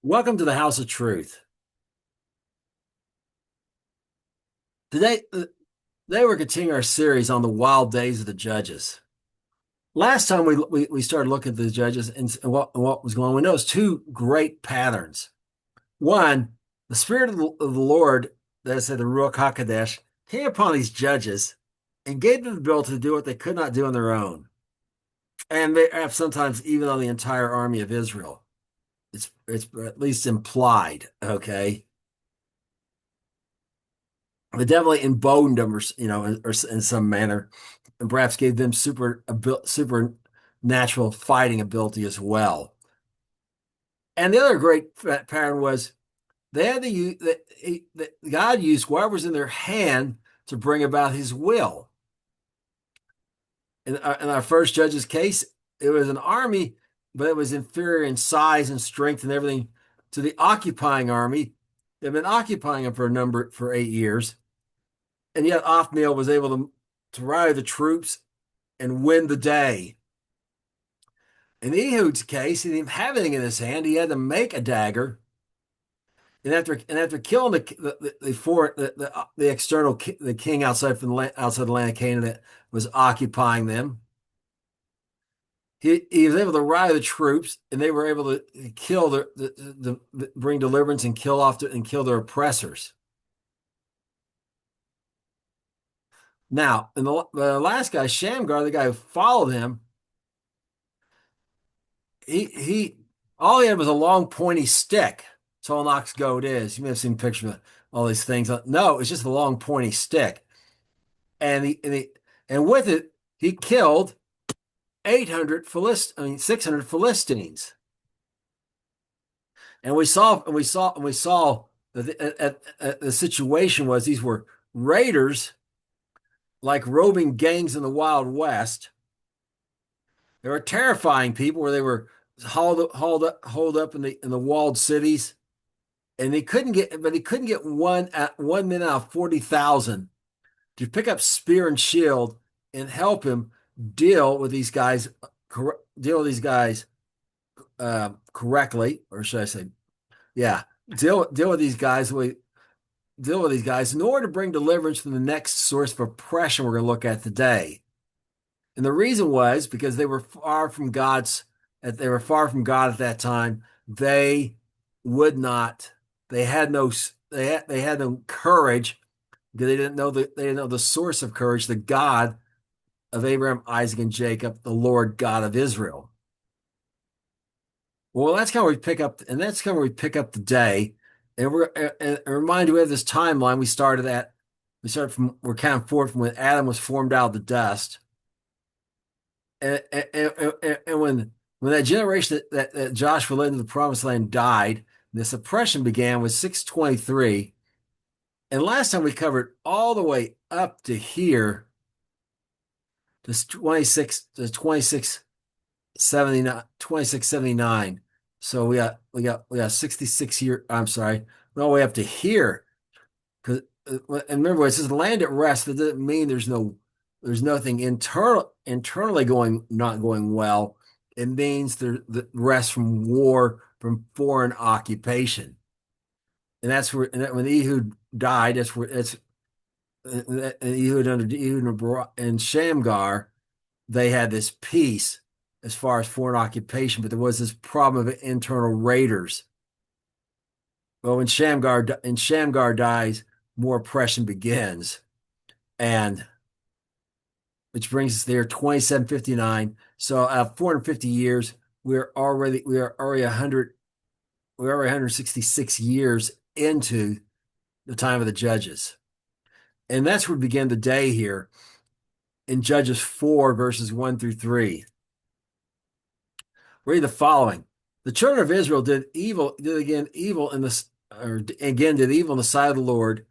Welcome to the House of Truth. Today we're continuing our series on the wild days of the judges. Last time we started looking at the judges and what was going on. We noticed two great patterns. One, the Spirit of the Lord, that is the Ruach HaKodesh, came upon these judges and gave them the ability to do what they could not do on their own. And they have sometimes even on the entire army of Israel. It's at least implied, okay? The devil emboldened them, or in some manner, and perhaps gave them supernatural fighting ability as well. And the other great pattern was they had to use that God used whatever's in their hand to bring about His will. In our first judge's case, it was an army, but it was inferior in size and strength and everything to the occupying army. They've been occupying them for 8 years. And yet Othniel was able to rally the troops and win the day. In Ehud's case, he didn't even have anything in his hand. He had to make a dagger. And after killing the king outside the land of Canaan that was occupying them, he was able to rally the troops, and they were able to bring deliverance and kill their oppressors. Now, in the last guy, Shamgar, the guy who followed him, he all he had was a long pointy stick. That's all an ox goad is. You may have seen pictures of all these things. No, it's just a long pointy stick. And with it, he killed 600 Philistines. And we saw that the situation was these were raiders, like roving gangs in the Wild West. They were terrifying people, where they were hauled up in the walled cities, and he couldn't get one man out of 40,000 to pick up spear and shield and help him deal with these guys correctly, or should I say, yeah, deal with these guys in order to bring deliverance from the next source of oppression we're going to look at today. And the reason was because they were far from God at that time. They would not, they had no courage, because they didn't know the source of courage, the God of Abraham, Isaac, and Jacob, the Lord God of Israel. Well, that's kind of where we pick up today. And remind you, we have this timeline. We're counting forward from when Adam was formed out of the dust. And when that generation that Joshua led into the promised land died, this oppression began with 623. And last time we covered all the way up to here, to 2679. So we got 66 years. I'm sorry, all the way up to here. Because and remember, it says the land at rest. That doesn't mean there's nothing internally not going well. It means the rest from war, from foreign occupation. And that's where, when Ehud died, Ehud and Shamgar, they had this peace as far as foreign occupation, but there was this problem of internal raiders. Well, when Shamgar dies, more oppression begins, and which brings us there, 2759. So 450 years, we are already 166 years into the time of the judges. And that's where we begin the day here in Judges 4, verses 1 through 3. Read the following. The children of Israel did evil in the sight of the Lord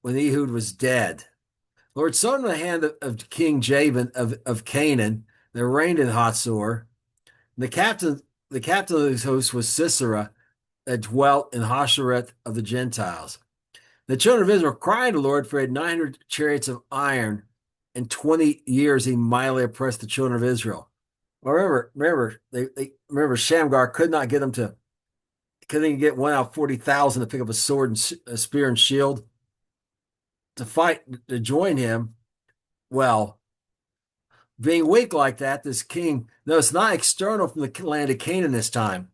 when Ehud was dead. The Lord sold him in the hand of King Jabin of Canaan, that reigned in Hatzor. The captain of his host was Sisera, that dwelt in Hashereth of the Gentiles. The children of Israel cried to the Lord, for he had 900 chariots of iron. In 20 years he mightily oppressed the children of Israel. Well, remember, Shamgar could not get them to couldn't even get one out of 40,000 to pick up a sword and a spear and shield to fight to join him. Well, being weak like that, this king, no, it's not external from the land of Canaan this time.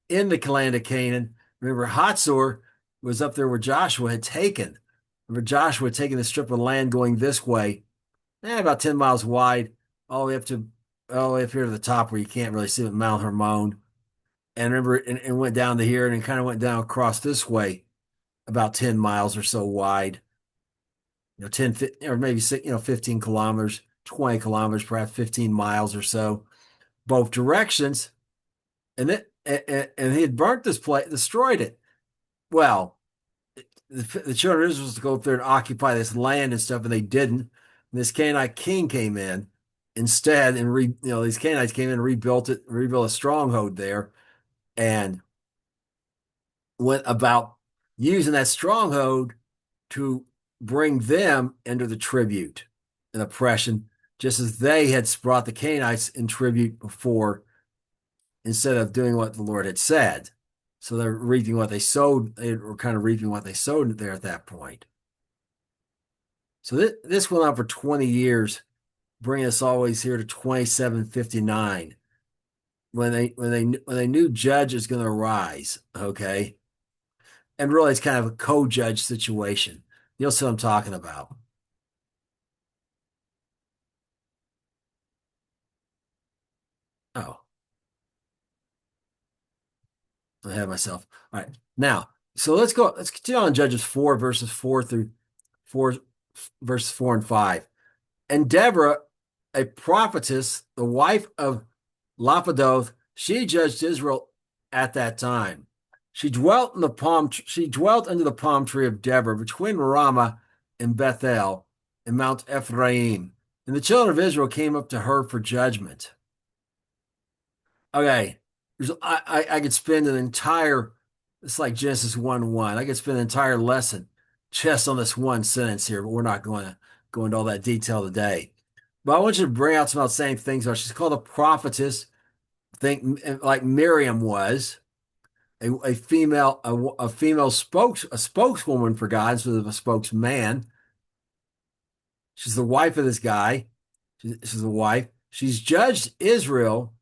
In the land of Canaan, remember, Hatzor was up there where Joshua had taken. Remember, Joshua had taken the strip of land going this way, about 10 miles wide, all the way up here to the top where you can't really see Mount Hermon. And remember, and went down to here and kind of went down across this way, about 10 miles or so wide, 10, or maybe 15 kilometers, 20 kilometers, perhaps 15 miles or so, both directions. And he had burnt this place, destroyed it. Well, the children of Israel was to go up there and occupy this land and stuff, and they didn't. And this Canaanite king came in instead, and these Canaanites came in and rebuilt a stronghold there, and went about using that stronghold to bring them under the tribute and oppression, just as they had brought the Canaanites in tribute before, instead of doing what the Lord had said. So they're reaping what they sowed. They were kind of reaping what they sowed there at that point. So this went on for 20 years, bringing us always here to 2759, when they knew judge is going to arise. Okay, and really it's kind of a co-judge situation. You'll see what I'm talking about. Oh, I have myself. All right, now so let's go. Let's continue on Judges 4 verses 4 through 4 verses 4 and 5. And Deborah, a prophetess, the wife of Lapidoth, she judged Israel at that time. She dwelt under the palm tree of Deborah between Ramah and Bethel and Mount Ephraim. And the children of Israel came up to her for judgment. Okay, I could spend an entire, it's like Genesis 1:1. I could spend an entire lesson just on this one sentence here, but we're not going to go into all that detail today. But I want you to bring out some of the same things. She's called a prophetess, think like Miriam was, a female spokeswoman for God instead of a spokesman. She's the wife of this guy. She's the wife. She's judged Israel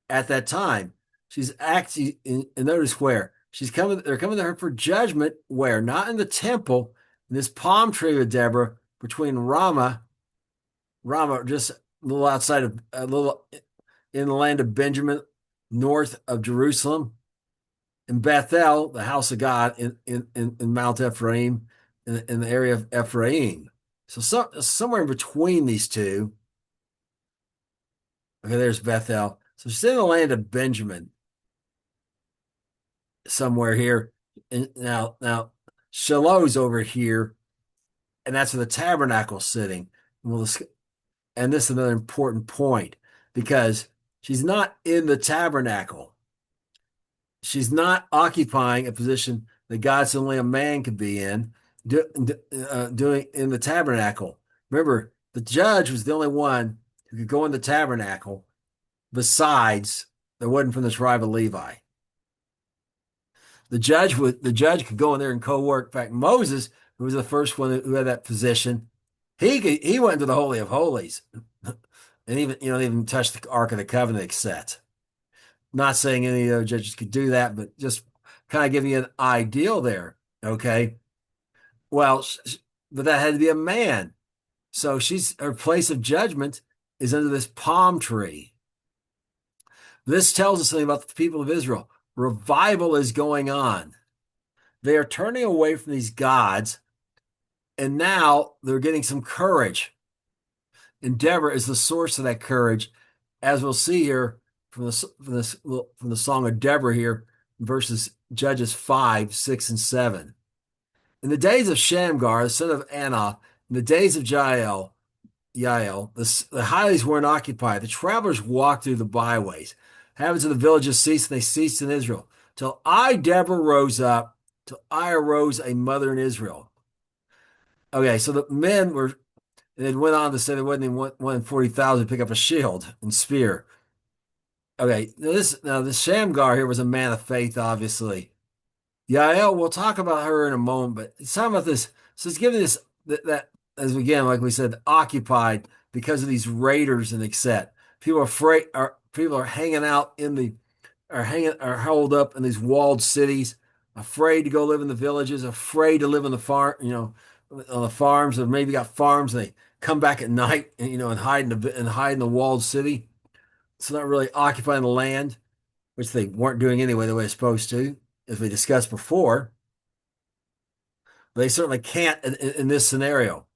at that time. She's actually, and notice where she's coming. They're coming to her for judgment. Where? Not in the temple. In this palm tree of Deborah between Ramah, just a little outside of a little in the land of Benjamin, north of Jerusalem, and Bethel, the house of God, in Mount Ephraim, in the area of Ephraim. So somewhere in between these two. Okay, there's Bethel. So she's in the land of Benjamin, somewhere here. And now Shiloh's over here, and that's where the tabernacle's sitting. And this is another important point, because she's not in the tabernacle. She's not occupying a position that God's only a man could be in, doing in the tabernacle. Remember, the judge was the only one who could go in the tabernacle, besides that wasn't from the tribe of Levi. The judge could go in there and co-work. In fact, Moses, who was the first one who had that position, he went into the Holy of Holies, and even touched the Ark of the Covenant, except. Not saying any of the judges could do that, but just kind of giving you an ideal there. Okay. Well, but that had to be a man. So her place of judgment is under this palm tree. This tells us something about the people of Israel. Revival is going on. They are turning away from these gods, and now they're getting some courage. And Deborah is the source of that courage, as we'll see here from the Song of Deborah here, verses Judges 5, 6, and 7. In the days of Shamgar, the son of Anah, in the days of Jael, the highways weren't occupied. The travelers walked through the byways. Habits of the villages ceased, and they ceased in Israel. Till I, Deborah, rose up, till I arose a mother in Israel. Okay, so the men were, and it went on to say there wasn't even one in 40,000 to pick up a shield and spear. Okay, now this Shamgar here was a man of faith, obviously. Yael, we'll talk about her in a moment, but it's talking about this. So it's giving this that as again, like we said, occupied because of these raiders and etc. People are hanging out in the are held up in these walled cities, afraid to go live in the villages, afraid to live in the farm, on the farms, or maybe got farms and they come back at night and and hide in the walled city. So not really occupying the land, which they weren't doing anyway the way it's supposed to, as we discussed before. They certainly can't in this scenario.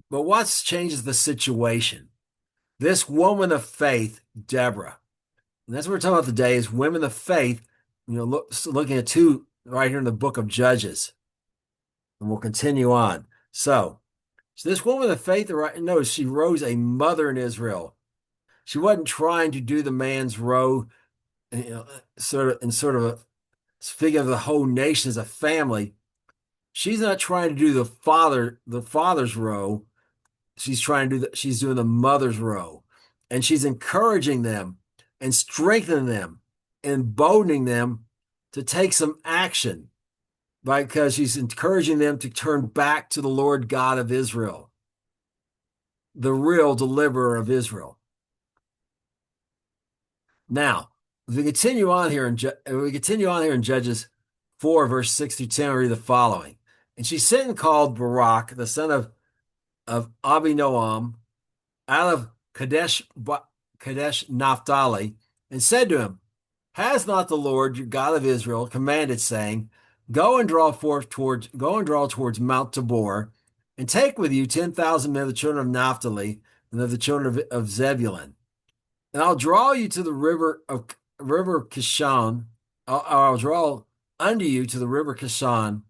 But what changes the situation? This woman of faith, Deborah, and that's what we're talking about today is women of faith, looking at two right here in the book of Judges. And we'll continue on. So this woman of faith, right? No, she rose a mother in Israel. She wasn't trying to do the man's row, sort of speaking of the whole nation as a family. She's not trying to do the father's row. She's doing the mother's row, and she's encouraging them and strengthening them, emboldening them to take some action because she's encouraging them to turn back to the Lord God of Israel, the real deliverer of Israel. Now, as we continue on here in Judges 4, verse 6 through 10, we read the following. And she sent and called Barak, the son of Abinoam, out of Kadesh Naphtali, and said to him, Has not the Lord your God of Israel commanded, saying, Go and draw towards Mount Tabor, and take with you 10,000 men of the children of Naphtali and of the children of Zebulun, and I'll draw you to the river Kishon. I'll draw unto you to the river Kishon,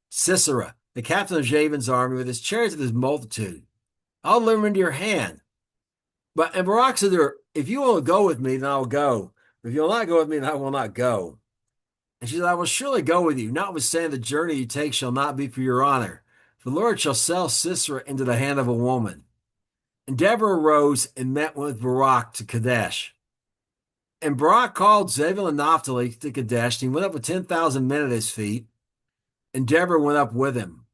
Sisera, the captain of Jabin's army, with his chariots and his multitude. I'll deliver him into your hand. And Barak said to her, If you will go with me, then I will go. If you will not go with me, then I will not go. And she said, I will surely go with you. Notwithstanding, the journey you take shall not be for your honor. For the Lord shall sell Sisera into the hand of a woman. And Deborah arose and met with Barak to Kadesh. And Barak called Zebulun and Naphtali to Kadesh, and he went up with 10,000 men at his feet, and Deborah went up with him.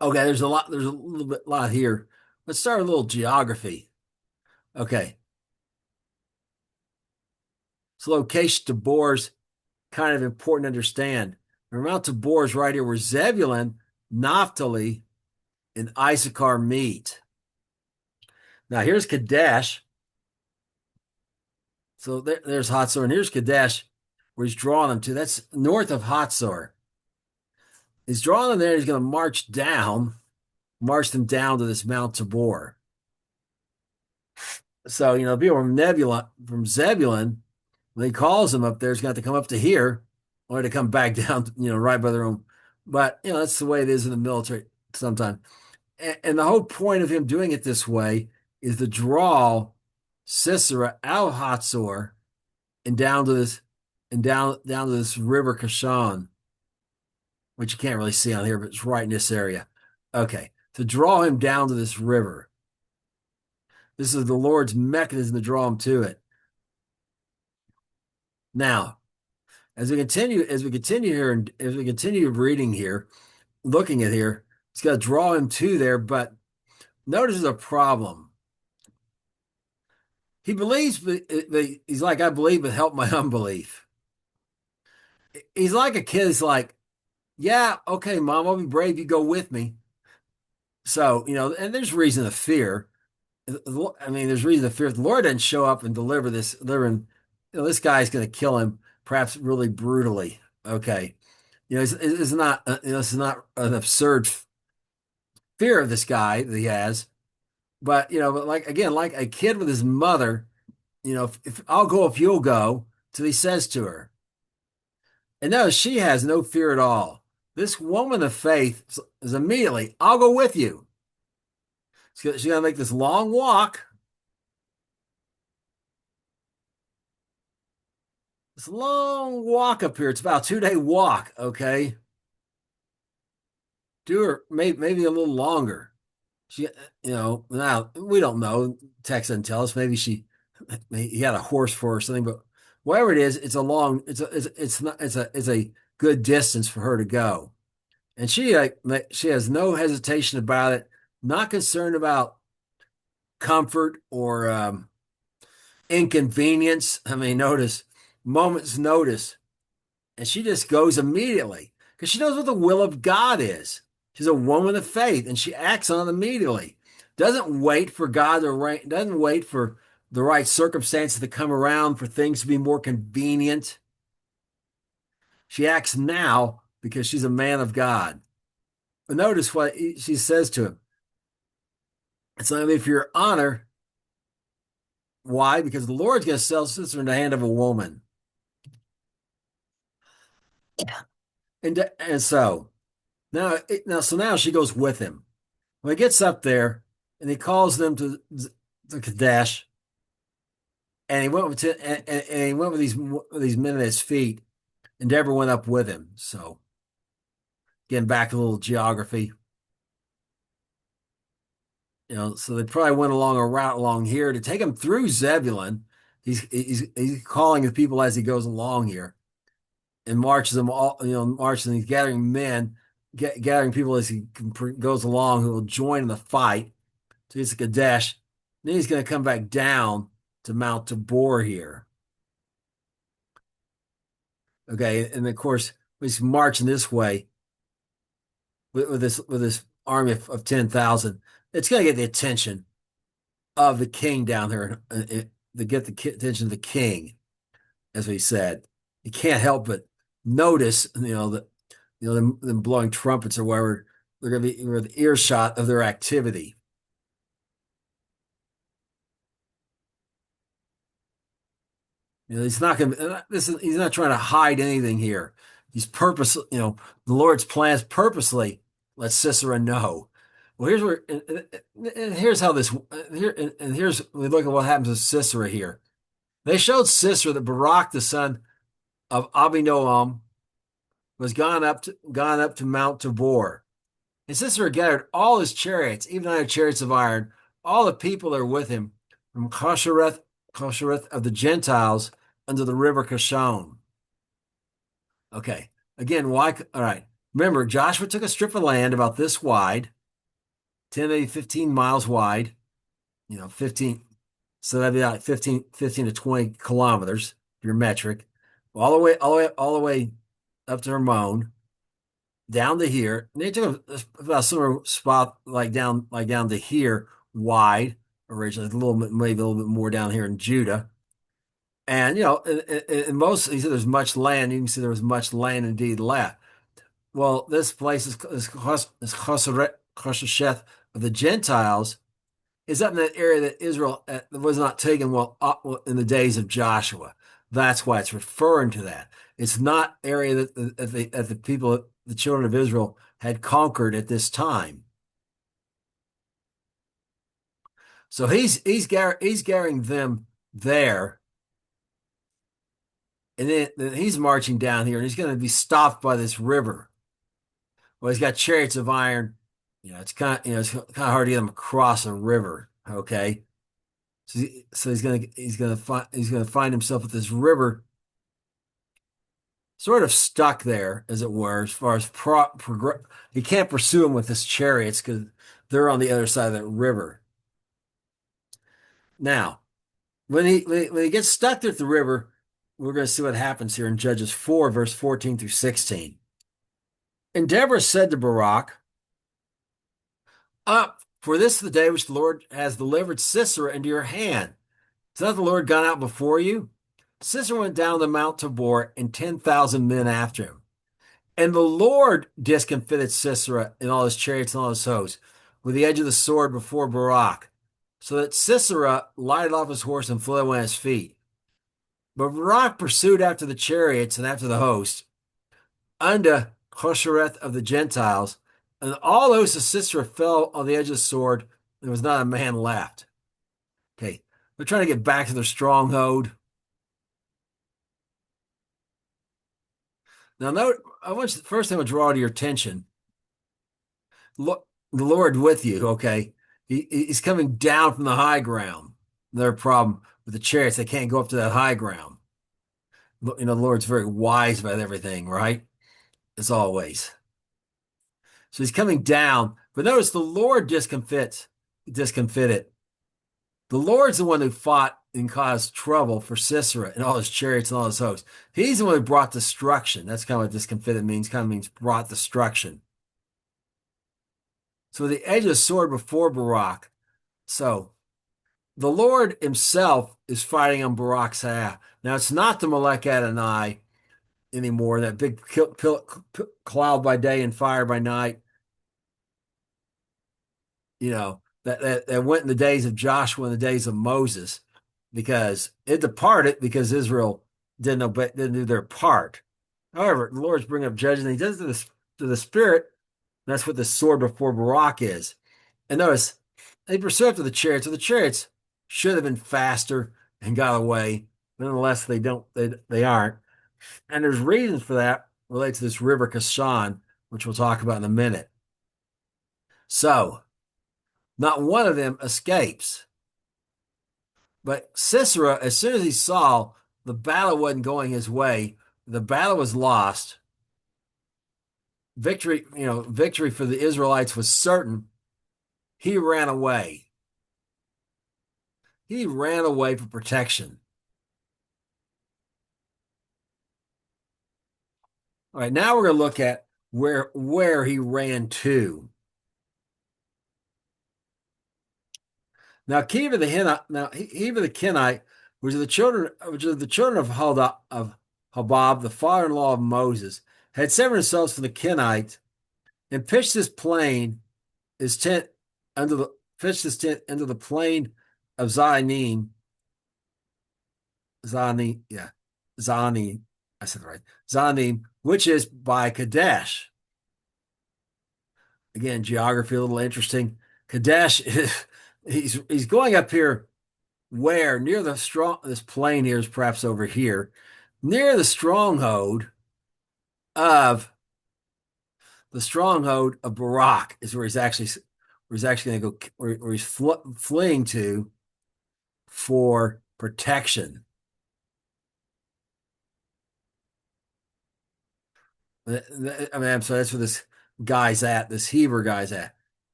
Okay, there's a lot here. Let's start with a little geography. Okay. So location Tabor's kind of important to understand. Mount Tabor is right here where Zebulun, Naphtali, and Issachar meet. Now here's Kadesh. So there's Hatzor, and here's Kadesh, where he's drawing them to. That's north of Hatzor. He's drawing them there. He's going to march them down to this Mount Tabor. So, people from Zebulun, when he calls them up there, he's got to come up to here, or to come back down, right by their own. But, that's the way it is in the military sometimes. And the whole point of him doing it this way is to draw Sisera out of Hatzor and down to this river Kishon, which you can't really see on here, but it's right in this area. Okay, to draw him down to this river. This is the Lord's mechanism to draw him to it. Now, as we continue here, and as we continue reading here, looking at here, it's got to draw him to there, but notice there's a problem. He believes, but he's like, I believe, but help my unbelief. He's like a kid. He's like, yeah, okay, Mom, I'll be brave. You go with me. So, and there's reason to fear. I mean, there's reason to fear. If the Lord doesn't show up and delivering, this guy's going to kill him, perhaps really brutally. Okay. It's not, this is not an absurd fear of this guy that he has. But, but like a kid with his mother, if I'll go if you'll go, till he says to her. And no, she has no fear at all. This woman of faith is immediately, I'll go with you. She's going to make this long walk. This long walk up here. It's about a 2-day walk, okay? Do her maybe a little longer. She, now we don't know. Text doesn't tell us. Maybe she He had a horse for her or something, but whatever it is, it's not, it's a good distance for her to go. And she has no hesitation about it, not concerned about comfort or inconvenience. I mean, notice moment's notice, and she just goes immediately because she knows what the will of God is. She's a woman of faith, and she acts on it immediately. Doesn't wait for God to rain. Doesn't wait for the right circumstances to come around for things to be more convenient. She acts now because she's a man of God. But notice what she says to him. It's not only for your honor. Why? Because the Lord's going to sell Sisera in the hand of a woman. And so now she goes with him. When he gets up there and he calls them to Kadesh, and he went with these men at his feet, and Deborah went up with him. So getting back a little geography, so they probably went along a route along here to take him through Zebulun. He's calling the people as he goes along here and marches them all, marches and he's gathering men, gathering people as he goes along who will join in the fight. So he's at Kadesh. Then he's going to come back down to Mount Tabor here. Okay, and of course he's marching this way with this army of 10,000. It's going to get the attention of the king down there, to get the attention of the king, as we said. You can't help but notice, that them blowing trumpets or whatever. They're going to be with earshot of their activity. He's not going to. He's not trying to hide anything here. He's purposely, the Lord's plans purposely let Sisera know. Well, here's where, and here's how this here, and here's we look at what happens to Sisera here. They showed Sisera that Barak, the son of Abinoam, was gone up to Mount Tabor. And Sisera gathered all his chariots, even 900 chariots of iron, all the people that are with him, from Koshereth of the Gentiles under the river Kishon. Okay. Again, why? All right. Remember, Joshua took a strip of land about this wide, 10 maybe 15 miles wide, 15. So that'd be like 15 to 20 kilometers, your metric, all the way up to Hermon, down to here. And they took about a similar spot down to here wide originally, maybe a little bit more down here in Judah. And in most, he said there's much land. You can see there was much land indeed left. Well, this place is Chosheth of the Gentiles, is up in that area that Israel was not taken in the days of Joshua. That's why it's referring to that. It's not area that the people, the children of Israel, had conquered at this time. So he's gathering them there, and then he's marching down here, and he's going to be stopped by this river. Well, he's got chariots of iron. It's kind of hard to get him across a river. Okay, so he's gonna find himself at this river, sort of stuck there, as it were, as far as he can't pursue him with his chariots because they're on the other side of that river. Now, when he gets stuck there at the river, we're going to see what happens here in Judges 4, verse 14 through 16. And Deborah said to Barak, "Up, for this is the day which the Lord has delivered Sisera into your hand. Has not the Lord gone out before you?" Sisera went down to Mount Tabor, and 10,000 men after him. And the Lord discomfited Sisera and all his chariots and all his hosts with the edge of the sword before Barak, so that Sisera lighted off his horse and fled away on his feet. But Barak pursued after the chariots and after the host, unto Koshereth of the Gentiles, and all those of Sisera fell on the edge of the sword. There was not a man left. Okay, they're trying to get back to their stronghold. Now, note, first thing I would draw to your attention. Look, the Lord with you. Okay, he's coming down from the high ground. Their problem with the chariots, they can't go up to that high ground. The Lord's very wise about everything, right? As always. So he's coming down, but notice the Lord discomfited. The Lord's the one who fought and caused trouble for Sisera and all his chariots and all his hosts. He's the one who brought destruction. That's kind of what discomfited means. Kind of means brought destruction. So the edge of the sword before Barak. So the Lord himself is fighting on Barak's behalf. Now it's not the Melech Adonai anymore, that big cloud by day and fire by night. That went in the days of Joshua and the days of Moses, because it departed because Israel didn't do their part. However, the Lord's bringing up judgment. He does it to the Spirit. That's what the sword before Barak is. And notice, they pursue after the chariots. So the chariots should have been faster and got away. Nonetheless, they don't. They aren't. And there's reasons for that related to this river Kishon, which we'll talk about in a minute. So, not one of them escapes. But Sisera, as soon as he saw the battle wasn't going his way, the battle was lost. Victory for the Israelites was certain. He ran away. He ran away for protection. All right, now we're going to look at where he ran to. Now, Heber the Kenite, which are the children of Hobab, the father-in-law of Moses, had severed himself from the Kenite and pitched his tent into the plain of Zanim. Zanim, I said it right. Zanim, which is by Kadesh. Again, geography a little interesting. Kadesh, he's going up here where near this plain here is perhaps over here, near the stronghold of Barak is where he's actually going to go, where he's fleeing to for protection. I'm sorry, that's where this guy's at. This Heber guy's at.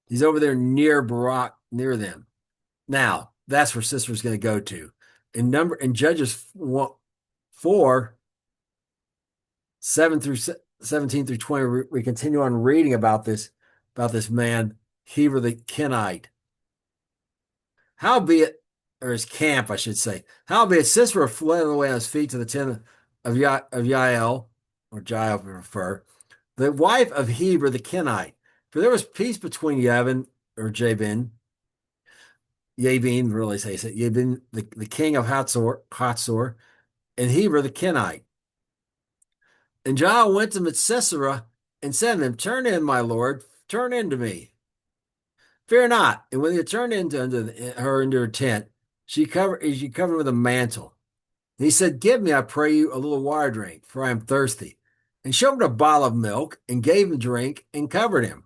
He's over there near Barak, near them. Now that's where Sisera's going to go to. In Judges 4, 17 through 20, we continue on reading about this man, Heber the Kenite. Howbeit, or his camp, I should say. Howbeit, Sisera fled away on his feet to the tent of Jael, or Jael if you prefer, the wife of Heber the Kenite. For there was peace between Yabin, or Jabin, really say it, Yabin, the king of Hatzor, and Heber the Kenite. And Jael went to Sisera and said to him, "Turn in, my lord, turn into me. Fear not." And when he turned into her tent, she covered with a mantle. And he said, "Give me, I pray you, a little water drink, for I am thirsty." And showed him a bottle of milk, and gave him drink, and covered him.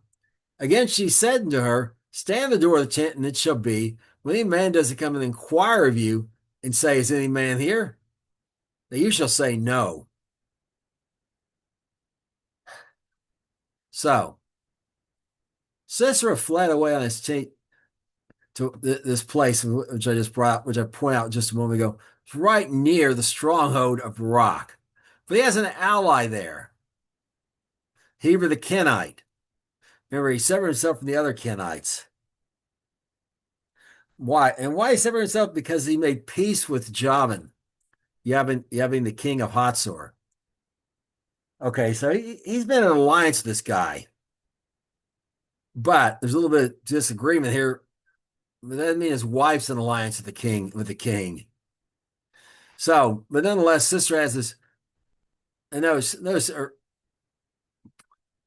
Again she said unto her, "Stand at the door of the tent, and it shall be, when any man does come and inquire of you, and say, Is any man here? That you shall say, No." So Sisera fled away on his team to this place, which I pointed out just a moment ago. It's right near the stronghold of Barak. But he has an ally there, Heber the Kenite. Remember, he severed himself from the other Kenites. Why? And why he severed himself? Because he made peace with Yabin, the king of Hatzor. Okay, so he's been in an alliance with this guy. But there's a little bit of disagreement here. That doesn't mean his wife's in alliance with the king. So, but nonetheless, Sisera has this, and notice,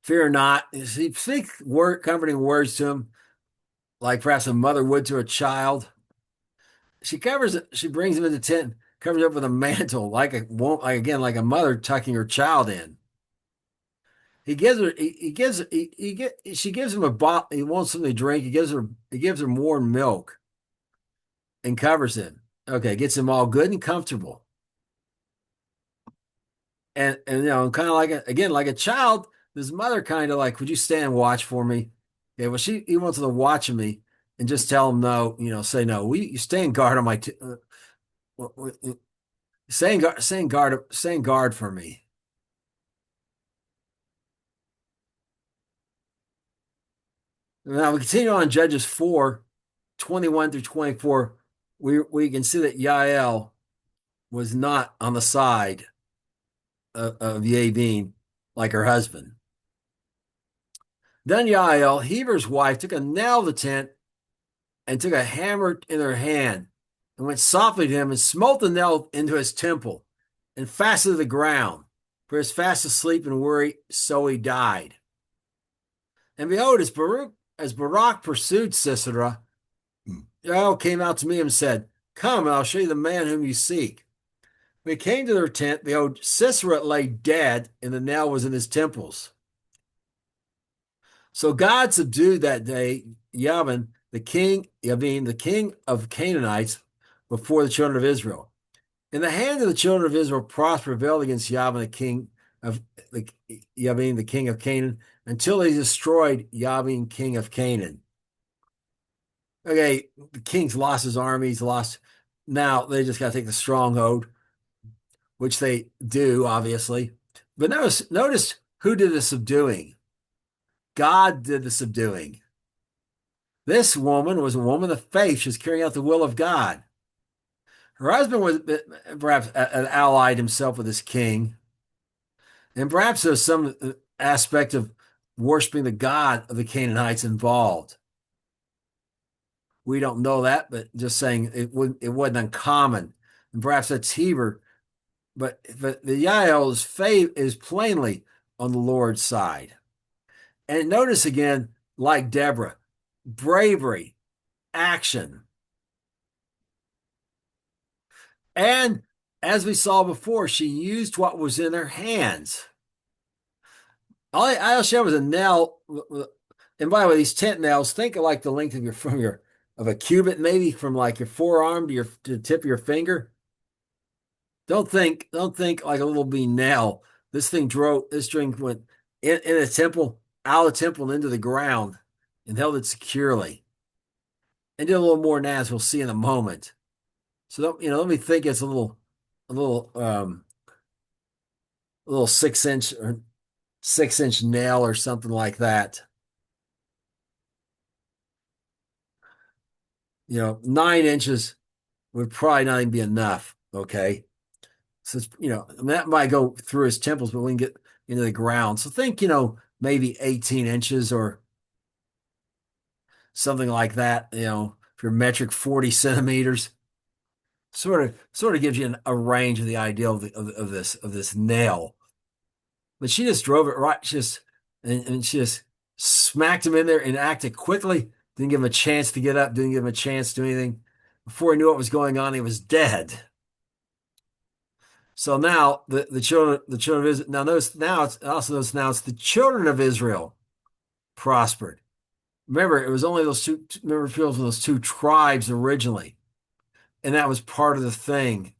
fear not. She speaks comforting words to him, like perhaps a mother would to a child. She brings him into the tent, covers up with a mantle, like a mother tucking her child in. She gives him a bottle. He wants something to drink. He gives her warm milk, and covers him. Okay, gets him all good and comfortable. And kind of like again, like a child, his mother kind of like, would you stand and watch for me? Okay, well, he wants to watch me and just tell him no, say no. You stay in guard on my, stay in guard for me. Now we continue on Judges 4:21 through 24. We can see that Yael was not on the side of Yabin like her husband. Then Yael, Heber's wife, took a nail of the tent and took a hammer in her hand and went softly to him and smote the nail into his temple and fastened to the ground. For he was fast asleep and weary, so he died. And behold, as Barak pursued Sisera, Yael came out to me and said, Come, and I'll show you the man whom you seek. When he came to their tent, behold, Sisera lay dead, and the nail was in his temples. So God subdued that day Yavin, the king of Canaanites, before the children of Israel. And the hand of the children of Israel prevailed against Yavin, the king of Canaan, until they destroyed Yavin, king of Canaan. Okay, the king's lost his armies, lost. Now they just got to take the stronghold, which they do, obviously. But notice who did the subduing. God did the subduing. This woman was a woman of faith. She was carrying out the will of God. Her husband was perhaps allied himself with this king. And perhaps there's some aspect of worshiping the God of the Canaanites involved. We don't know that, but just saying it wasn't uncommon. And perhaps that's Heber. But the Yael's faith is plainly on the Lord's side. And notice again, like Debra, bravery, action. And as we saw before, she used what was in her hands. All she had was a nail. And by the way, these tent nails, think of like the length of a cubit, maybe from like your forearm to the tip of your finger. Don't think like a little bee nail. This string went in a temple, out of the temple, and into the ground, and held it securely. And did a little more now, as we'll see in a moment. So let me think it's a little 6-inch nail or something like that. 9 inches would probably not even be enough. Okay. So that might go through his temples, but we can get into the ground. So think, maybe 18 inches or something like that, if you're metric 40 centimeters. Sort of gives you a range of the idea of this nail. But she just drove it right, and she just smacked him in there and acted quickly. Didn't give him a chance to get up. Didn't give him a chance to do anything. Before he knew what was going on, he was dead. So now the children of Israel. Now it's the children of Israel prospered. Remember, it was only those two. Remember, those two tribes originally, and that was part of the thing.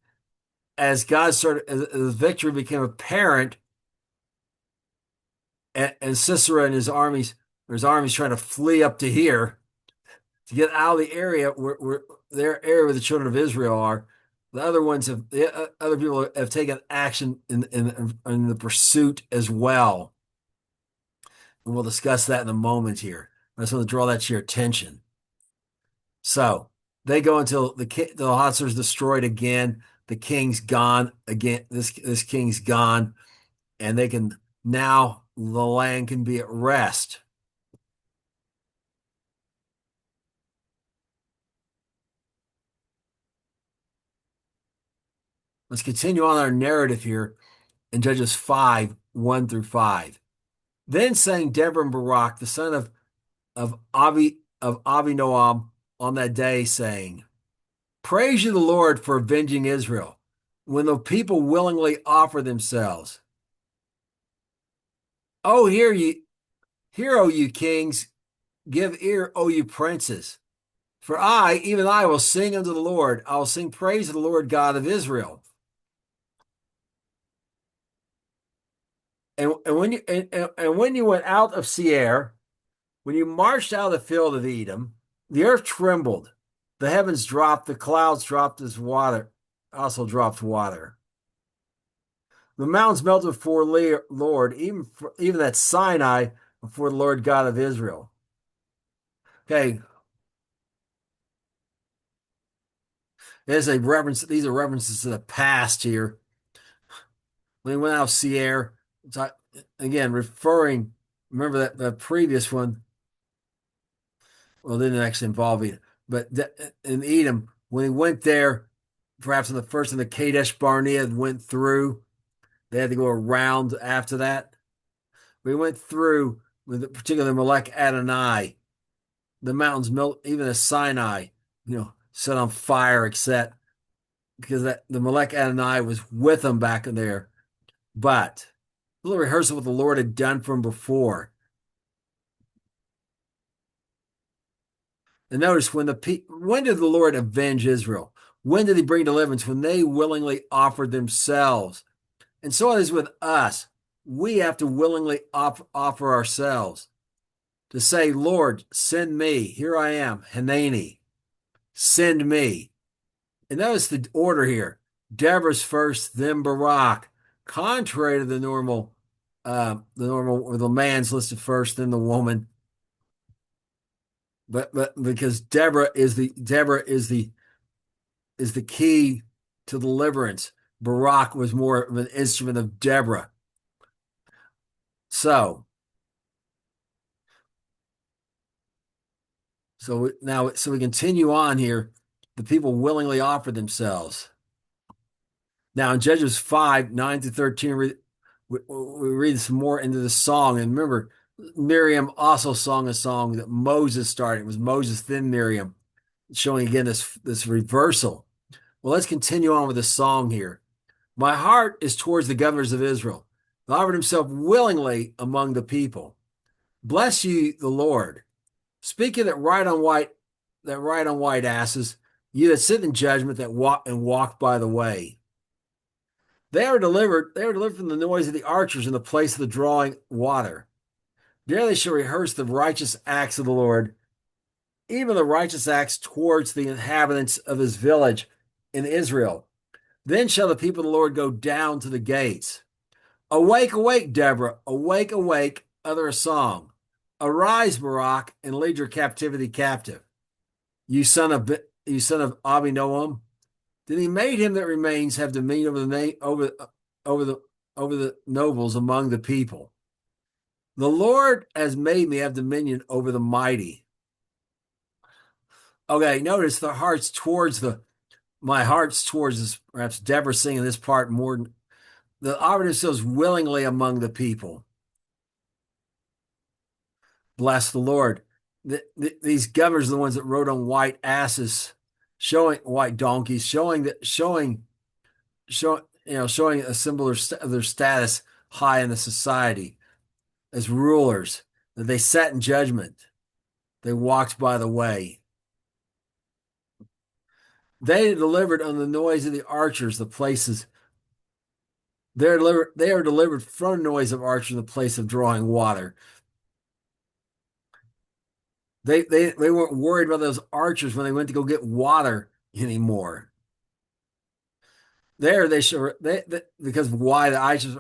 As the victory became apparent, and Sisera and his armies trying to flee up to here to get out of the area where their area where the children of Israel are. Other people have taken action in the pursuit as well, and we'll discuss that in a moment here. I just want to draw that to your attention. So they go until the Hazor is destroyed again. The king's gone again. This king's gone, and now the land can be at rest. Let's continue on our narrative here in Judges 5:1 through 5. Then sang Debra and Barak, the son of Abinoam, on that day, saying, Praise you, the Lord, for avenging Israel, when the people willingly offer themselves. Oh, hear, O you kings, give ear, O you princes. For I, even I, will sing unto the Lord. I will sing praise to the Lord God of Israel. And when you went out of Seir, when you marched out of the field of Edom, the earth trembled, the heavens dropped, the clouds dropped as water, also dropped water. The mountains melted before the Lord, even at Sinai, before the Lord God of Israel. Okay, there's a reference. These are references to the past here. When he went out of Seir, again referring. Remember that the previous one. Well, didn't actually involve Edom, but in Edom, when he went there, perhaps in the first in the Kadesh Barnea went through. They had to go around after that. We went through with particularly Melech Adonai. The mountains melt, even as Sinai, set on fire, except because the Melech Adonai was with them back in there. But a little rehearsal what the Lord had done for him before. And notice when did the Lord avenge Israel? When did he bring deliverance? When they willingly offered themselves. And so it is with us. We have to willingly offer ourselves to say, Lord, send me. Here I am, Hanani. Send me. And notice the order here. Deborah's first, then Barak. Contrary to where the man's listed first, then the woman. But because Deborah is the key to deliverance. Barak was more of an instrument of Deborah. So we continue on here. The people willingly offered themselves. Now in Judges 5, 9 to 13, we read some more into the song. And remember, Miriam also sung a song that Moses started. It was Moses, then Miriam, showing again this reversal. Well, let's continue on with the song here. My heart is towards the governors of Israel. He offered himself willingly among the people. Bless you, the Lord. Speaking that ride on white asses, you that sit in judgment that walk by the way. They are delivered from the noise of the archers in the place of the drawing water. There they shall rehearse the righteous acts of the Lord, even the righteous acts towards the inhabitants of his village in Israel. Then shall the people of the Lord go down to the gates. Awake, awake, Deborah, awake, awake, utter a song. Arise, Barak, and lead your captivity captive. You son of Abinoam, then he made him that remains have dominion over the nobles among the people. The Lord has made me have dominion over the mighty. Okay, notice my heart's towards this, perhaps Deborah singing this part more than the operative says willingly among the people. Bless the Lord. These governors are the ones that rode on white asses, showing white donkeys, showing a symbol of their status high in the society as rulers, that they sat in judgment. They walked by the way. They delivered on the noise of the archers, the places. They are delivered from the noise of archers, the place of drawing water. They weren't worried about those archers when they went to go get water anymore. There because of why the archers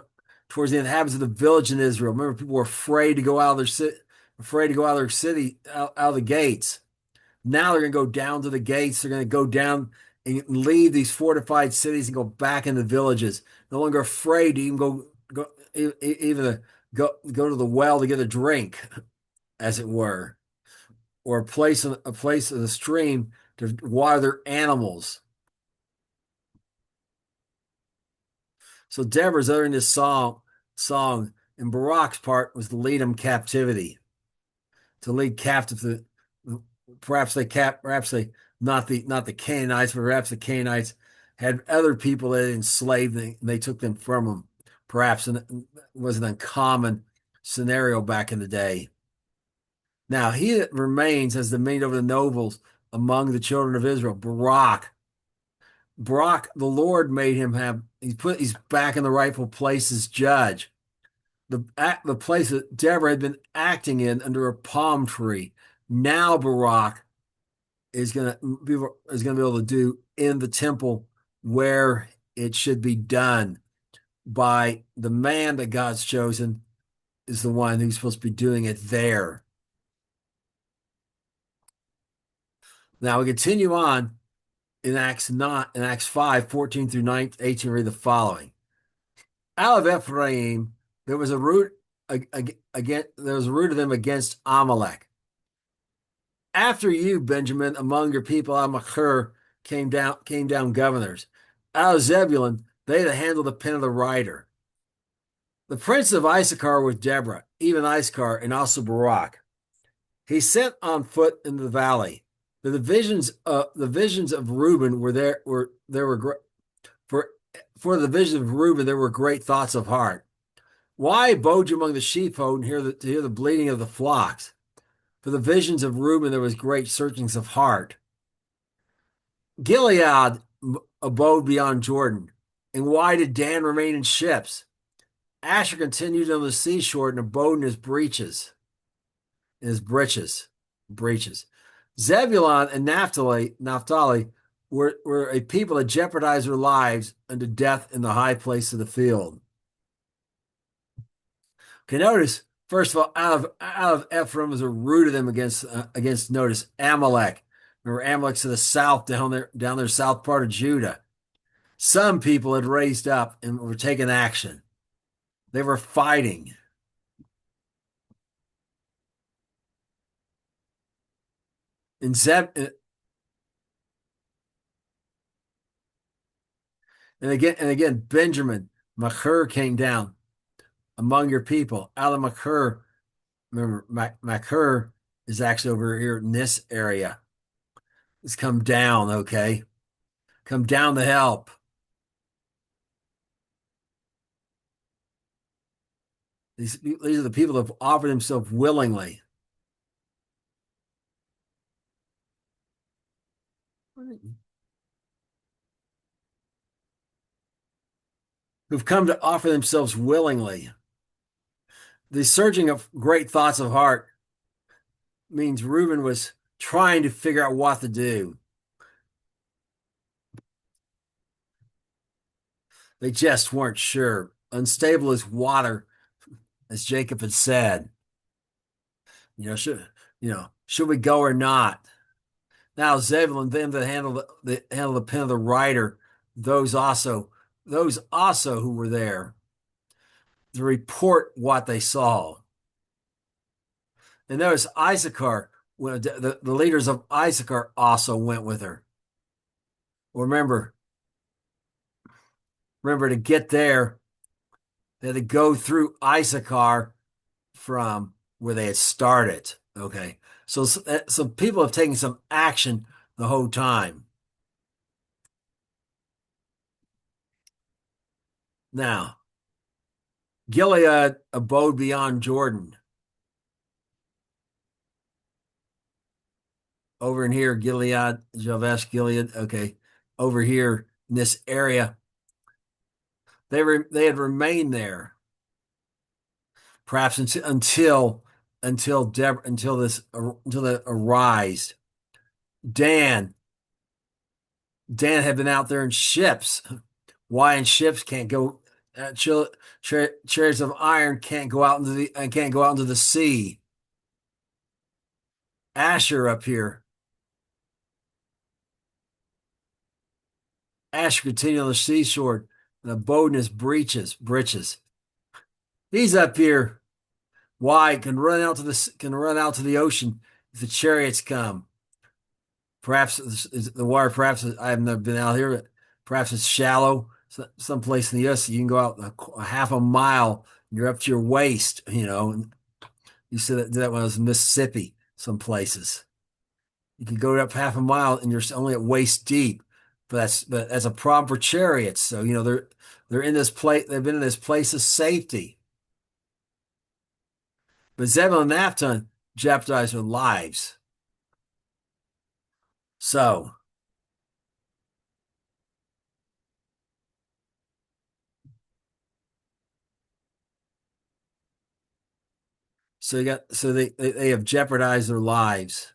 towards the inhabitants of the village in Israel. Remember, people were afraid to go out of their city, out of the gates. Now they're going to go down to the gates. They're going to go down and leave these fortified cities and go back into villages. No longer afraid to even go to the well to get a drink, as it were, or a place of the stream to water their animals. So Deborah's uttering this song, and Barak's part was to lead them captivity, to lead captive. Perhaps not the Canaanites, but perhaps the Canaanites had other people that enslaved them, and they took them from them. Perhaps it was an uncommon scenario back in the day. Now he that remains has dominion over the nobles among the children of Israel. Barak, the Lord made him have. He's back in the rightful place as judge. The place that Deborah had been acting in under a palm tree. Now Barak is gonna be able to do in the temple where it should be done by the man that God's chosen is the one who's supposed to be doing it there. Now we continue on in Acts 5, 14 through 19, 18, read the following. Out of Ephraim, there was a root again, there was a root of them against Amalek. After you, Benjamin, among your people, Machir came down governors. Out of Zebulun, they that handled the pen of the writer. The prince of Issachar was Deborah, even Issachar, and also Barak. He sent on foot in the valley. The visions of Reuben for the vision of Reuben there were great thoughts of heart. Why abode you among the sheepfold and to hear the bleating of the flocks? For the visions of Reuben there was great searchings of heart. Gilead abode beyond Jordan. And why did Dan remain in ships? Asher continued on the seashore and abode in his breeches. Zebulun and Naphtali were a people that jeopardized their lives unto death in the high place of the field. Okay, notice, first of all, out of Ephraim was a root of them against notice, Amalek. Remember, Amalek's to the south, down their south part of Judah. Some people had raised up and were taking action. They were fighting. And again, Benjamin, Machir came down among your people. Out of Machir, remember, Machir is actually over here in this area. It's come down, okay? Come down to help. These are the people that have offered themselves willingly. Who've come to offer themselves willingly. The surging of great thoughts of heart means Reuben was trying to figure out what to do. They just weren't sure. Unstable as water, as Jacob had said. Should we go or not? Now Zebulun, them that handle the pen of the writer, those also who were there to report what they saw. And notice Issachar, the leaders of Issachar also went with her. Remember to get there, they had to go through Issachar from where they had started. Okay. So people have taken some action the whole time. Now, Gilead abode beyond Jordan. Over in here, Gilead, Javesh, Gilead. Okay. Over here in this area, they had remained there, perhaps until they arise. Dan had been out there in ships. Why in ships can't go? Chariots of iron can't go out into the sea. Asher up here. Asher continued on the seashore and abode in his breeches. He's up here. Why can run out to the ocean if the chariots come? Perhaps the water. Perhaps I have never been out here, but perhaps it's shallow. Someplace in the U.S. you can go out a half a mile. And you're up to your waist. You said that when I was in Mississippi. Some places you can go up half a mile and you're only at waist deep. But that's a problem for chariots. So they're in this place. They've been in this place of safety. But Zebulun and Naphtali jeopardized their lives. So, so they have jeopardized their lives.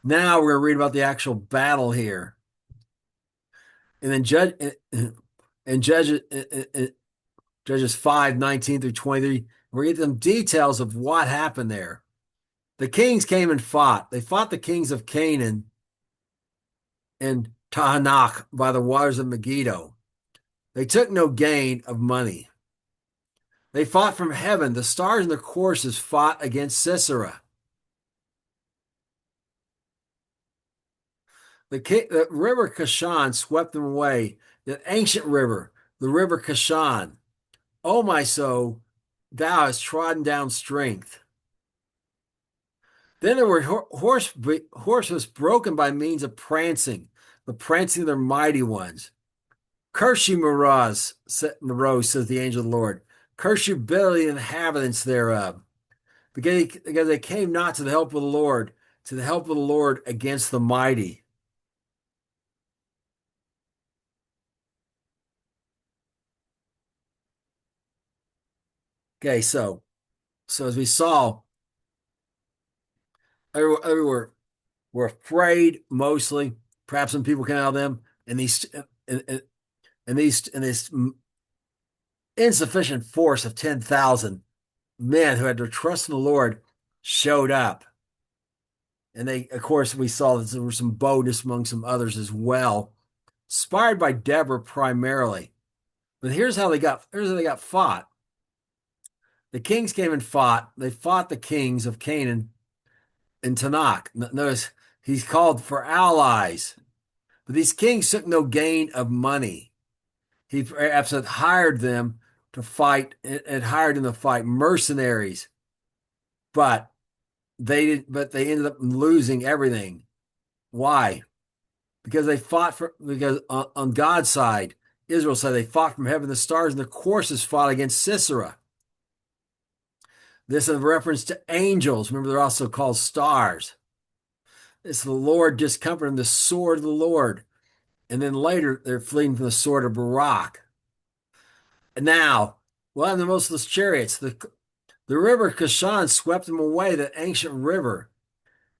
Now we're going to read about the actual battle here, and then and Judges 5:19 through 23. We get them details of what happened there. The kings came and fought. They fought the kings of Canaan and Tahanach by the waters of Megiddo. They took no gain of money. They fought from heaven. The stars in their courses fought against Sisera. The river Kashan swept them away. The ancient river, the river Kashan. Oh, my soul, thou hast trodden down strength. Then there were horses broken by means of prancing, the prancing of their mighty ones. Curse you, Meroz, says the angel of the Lord. Curse you bitterly, inhabitants thereof, because they came not to the help of the Lord, to the help of the Lord against the mighty. Okay, so as we saw, everywhere were afraid mostly. Perhaps some people came out of them, and and, and this insufficient force of 10,000 men who had their trust in the Lord showed up. And they, of course, we saw that there was some boldness among some others as well, inspired by Deborah primarily. But here's how they got fought. The kings came and fought. They fought the kings of Canaan and Tanakh. Notice he's called for allies. But these kings took no gain of money. He perhaps had hired them to fight, had hired them to fight mercenaries, but they ended up losing everything. Why? Because they fought because on God's side, Israel said they fought from heaven, the stars and the courses fought against Sisera. This is a reference to angels. Remember, they're also called stars. It's the Lord discomforting the sword of the Lord. And then later, they're fleeing from the sword of Barak. And now, we'll have the most chariots. The river Kashan swept them away, that ancient river.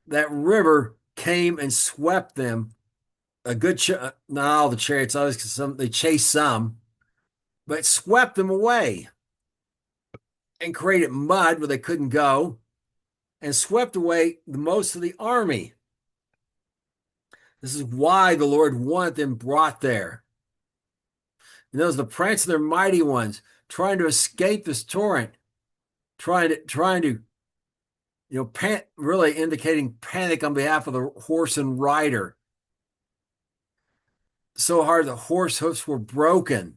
That river came and swept them. Not all the chariots, always because they chased some, but swept them away and created mud where they couldn't go and swept away most of the army. This is why the Lord wanted them brought there. And those the prance of their mighty ones trying to escape this torrent, trying to really indicating panic on behalf of the horse and rider. So hard the horse hoofs were broken.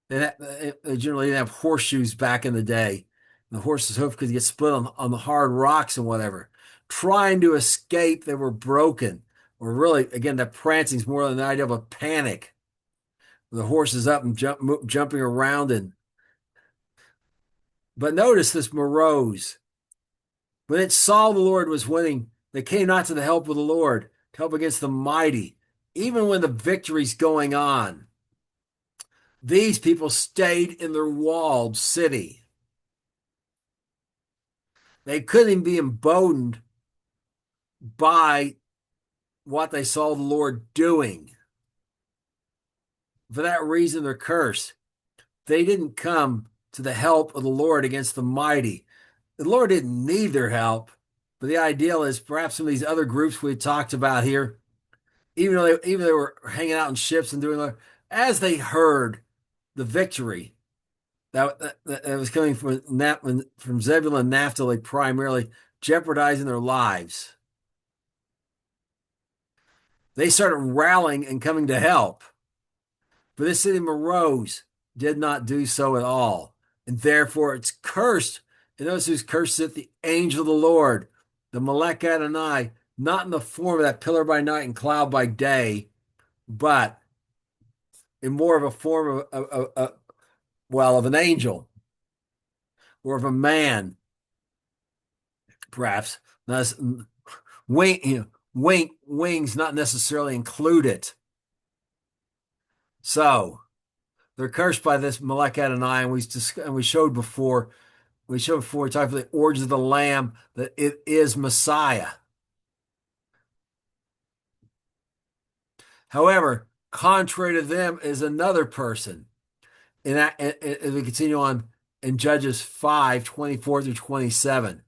They generally didn't have horseshoes back in the day. The horse's hoof could get split on the hard rocks and whatever. Trying to escape, they were broken. Or really, again, that prancing is more than the idea of a panic. The horse is up and jumping around. But notice this Meroz. When it saw the Lord was winning, they came not to the help of the Lord, to help against the mighty, even when the victory's going on. These people stayed in their walled city. They couldn't even be emboldened by what they saw the Lord doing. For that reason, they're cursed. They didn't come to the help of the Lord against the mighty. The Lord didn't need their help, but the ideal is perhaps some of these other groups we talked about here, even they were hanging out in ships and doing, as they heard the victory that was coming from Zebulun and Naphtali, primarily jeopardizing their lives, they started rallying and coming to help. But this city Meroz did not do so at all, and therefore it's cursed. And those who's cursed it, the angel of the Lord, the Melech Adonai, not in the form of that pillar by night and cloud by day, but in more of a form of an angel or of a man, perhaps. Not, wing, wings not necessarily included. So they're cursed by this Melech Adonai, and we showed before. We talked about the origin of the Lamb, that it is Messiah. However, contrary to them is another person. And as we continue on in Judges 5:24 through 27.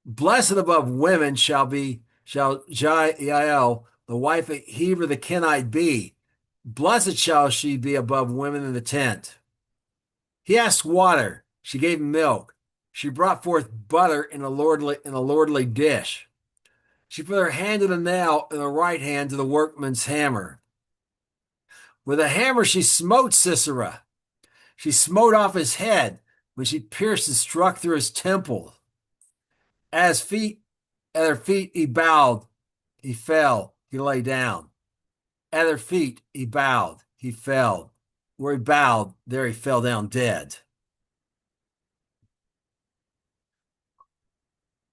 Blessed above women shall Jael, the wife of Heber the Kenite, be. Blessed shall she be above women in the tent. He asked water, she gave him milk. She brought forth butter in a lordly dish. She put her hand to the nail and her right hand to the workman's hammer. With a hammer she smote Sisera. She smote off his head when she pierced and struck through his temple. At his feet, at her feet he bowed, he fell, he lay down. At her feet he bowed, he fell. Where he bowed, there he fell down dead.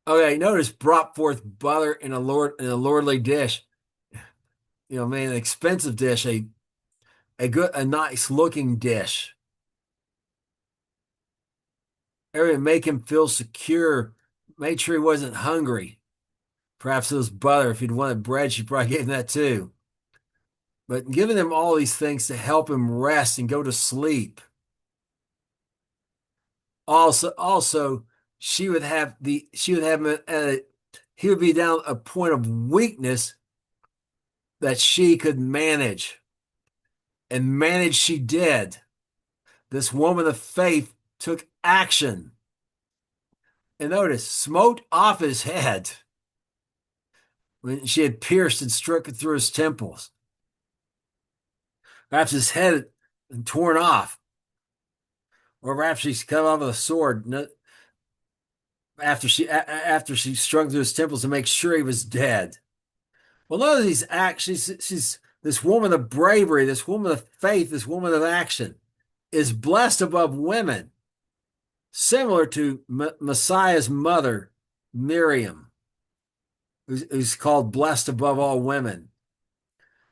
Okay, notice brought forth butter in a lordly dish. Man, an expensive dish, a nice looking dish. Area make him feel secure. Made sure he wasn't hungry. Perhaps it was butter. If he'd wanted bread, she probably gave him that too. But giving him all these things to help him rest and go to sleep. Also, he would be down a point of weakness that she could manage. And manage she did. This woman of faith took action. And notice, smote off his head when she had pierced and struck it through his temples. Perhaps his head had torn off. Or perhaps she's cut off with a sword after she struck through his temples to make sure he was dead. Well, none of these acts, she's this woman of bravery, this woman of faith, this woman of action is blessed above women, similar to Messiah's mother, Miriam, who's called blessed above all women.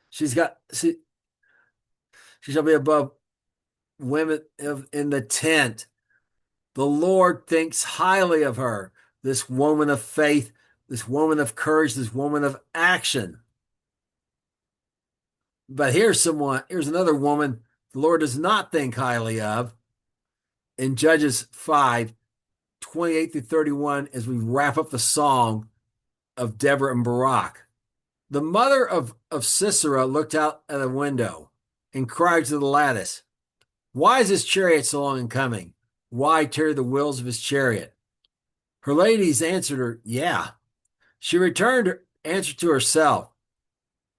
She shall be above women in the tent. The Lord thinks highly of her, this woman of faith, this woman of courage, this woman of action. But here's another woman the Lord does not think highly of. In Judges 5:28 through 31, as we wrap up the song of Debra and Barak. The mother of Sisera looked out at a window and cried to the lattice, why is his chariot so long in coming? Why tear the wheels of his chariot? Her ladies answered her, yeah. She returned her answer to herself.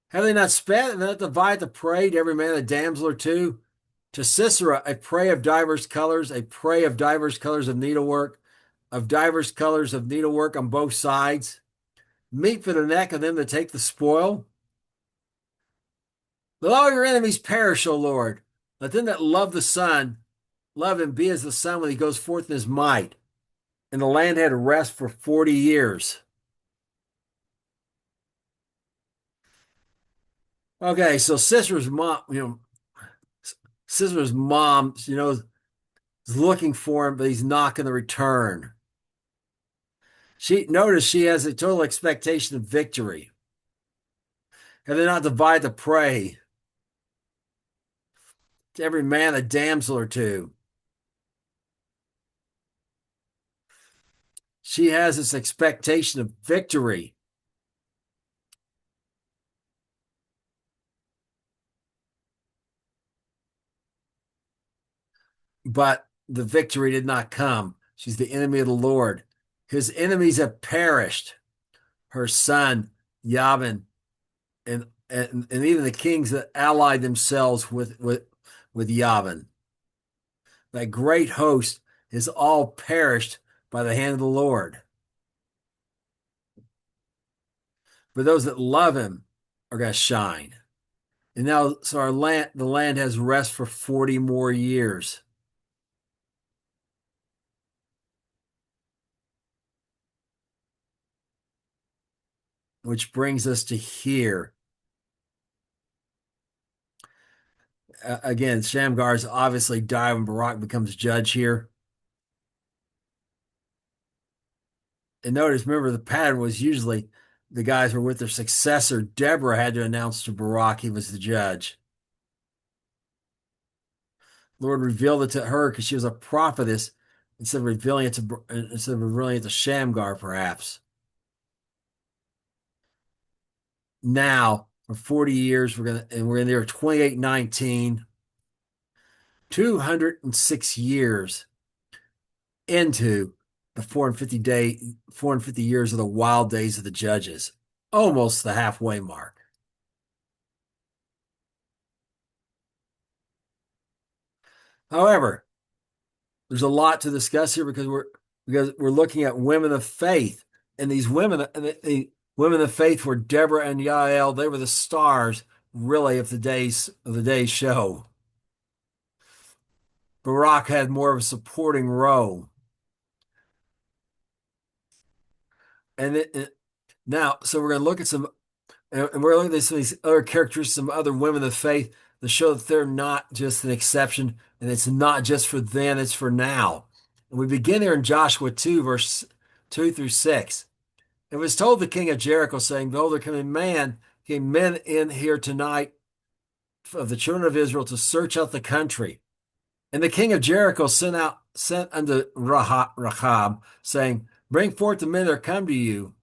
Have they not spent and not divided the prey to every man a damsel or two? To Sisera, a prey of divers colors, a prey of divers colors of needlework on both sides. Meat for the neck of them that take the spoil. Let all your enemies perish, O Lord. Let them that love the Son love him, be as the sun when he goes forth in his might. And the land had rest for 40 years. Okay, so Sisera's mom, is looking for him, but he's not going to return. She has a total expectation of victory. Have they not divided the prey to every man a damsel or two? She has this expectation of victory. But the victory did not come. She's the enemy of the Lord. His enemies have perished. Her son, Yavin, and even the kings that allied themselves with Yavin. That great host is all perished by the hand of the Lord. But those that love him are going to shine. And now, so the land has rest for 40 more years. which brings us to here. Again, Shamgar's obviously died when Barak becomes judge here. And notice, remember, the pattern was usually the guys were with their successor. Deborah had to announce to Barak he was the judge. Lord revealed it to her because she was a prophetess instead of revealing it to Shamgar, perhaps. Now, for 40 years, we're in there 28:19, 206 years into the 450 years of the wild days of the judges, almost the halfway mark. However, there's a lot to discuss here because we're looking at women of faith, and these women, the women of faith were Debra and Jael. They were the stars, really, of the day's show. Barak had more of a supporting role, and now, so we're going to look at and we're looking at some of these other characters, some other women of faith to show that they're not just an exception, and it's not just for then, it's for now. And we begin here in Joshua 2, verse 2 through 6. It was told the king of Jericho, saying, behold, came men in here tonight of the children of Israel to search out the country. And the king of Jericho sent unto Rahab, saying, bring forth the men that are come to you,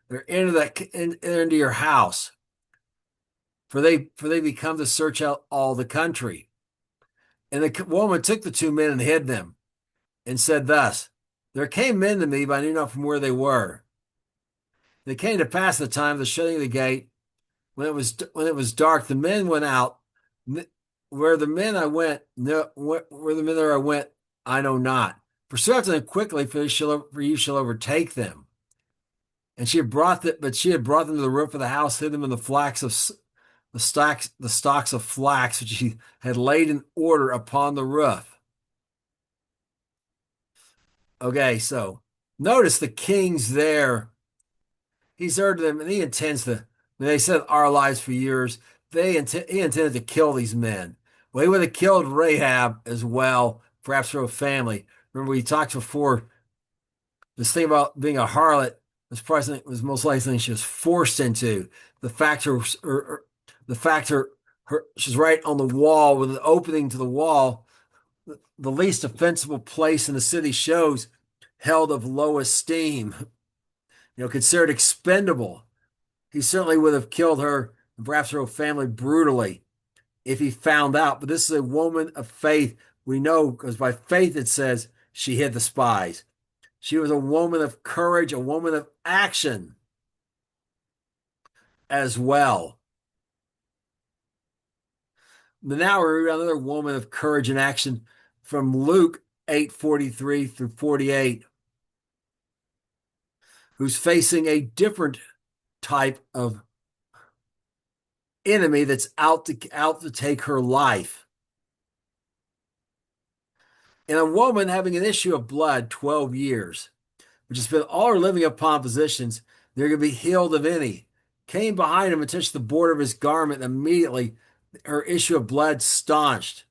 that enter into your house, for they be come to search out all the country. And the woman took the two men and hid them, and said thus, there came men to me, but I knew not from where they were. They came to pass the time of the shutting of the gate. When it was dark, the men went out. Where the men I went, no, where the men there I went, I know not. Pursue after them quickly, for you shall overtake them. And she had brought them to the roof of the house, hid them in the stalks of flax which she had laid in order upon the roof. Okay, so notice the king's there. He's heard them, and he intends to. When they said our lives for years, he intended to kill these men. Well, he would have killed Rahab as well, perhaps her family. Remember, we talked before. This thing about being a harlot was most likely something she was forced into. The fact she's right on the wall with an opening to the wall, the least offensive place in the city, shows held of low esteem, considered expendable. He certainly would have killed her and perhaps her family brutally if he found out. But this is a woman of faith. We know because by faith it says she hid the spies. She was a woman of courage, a woman of action as well. But now we're another woman of courage and action from Luke 8:43 through 48, who's facing a different type of enemy that's out to take her life. And a woman having an issue of blood 12 years, which has been all her living upon physicians, they're going to be healed of any, came behind him and touched the border of his garment, and immediately her issue of blood staunched.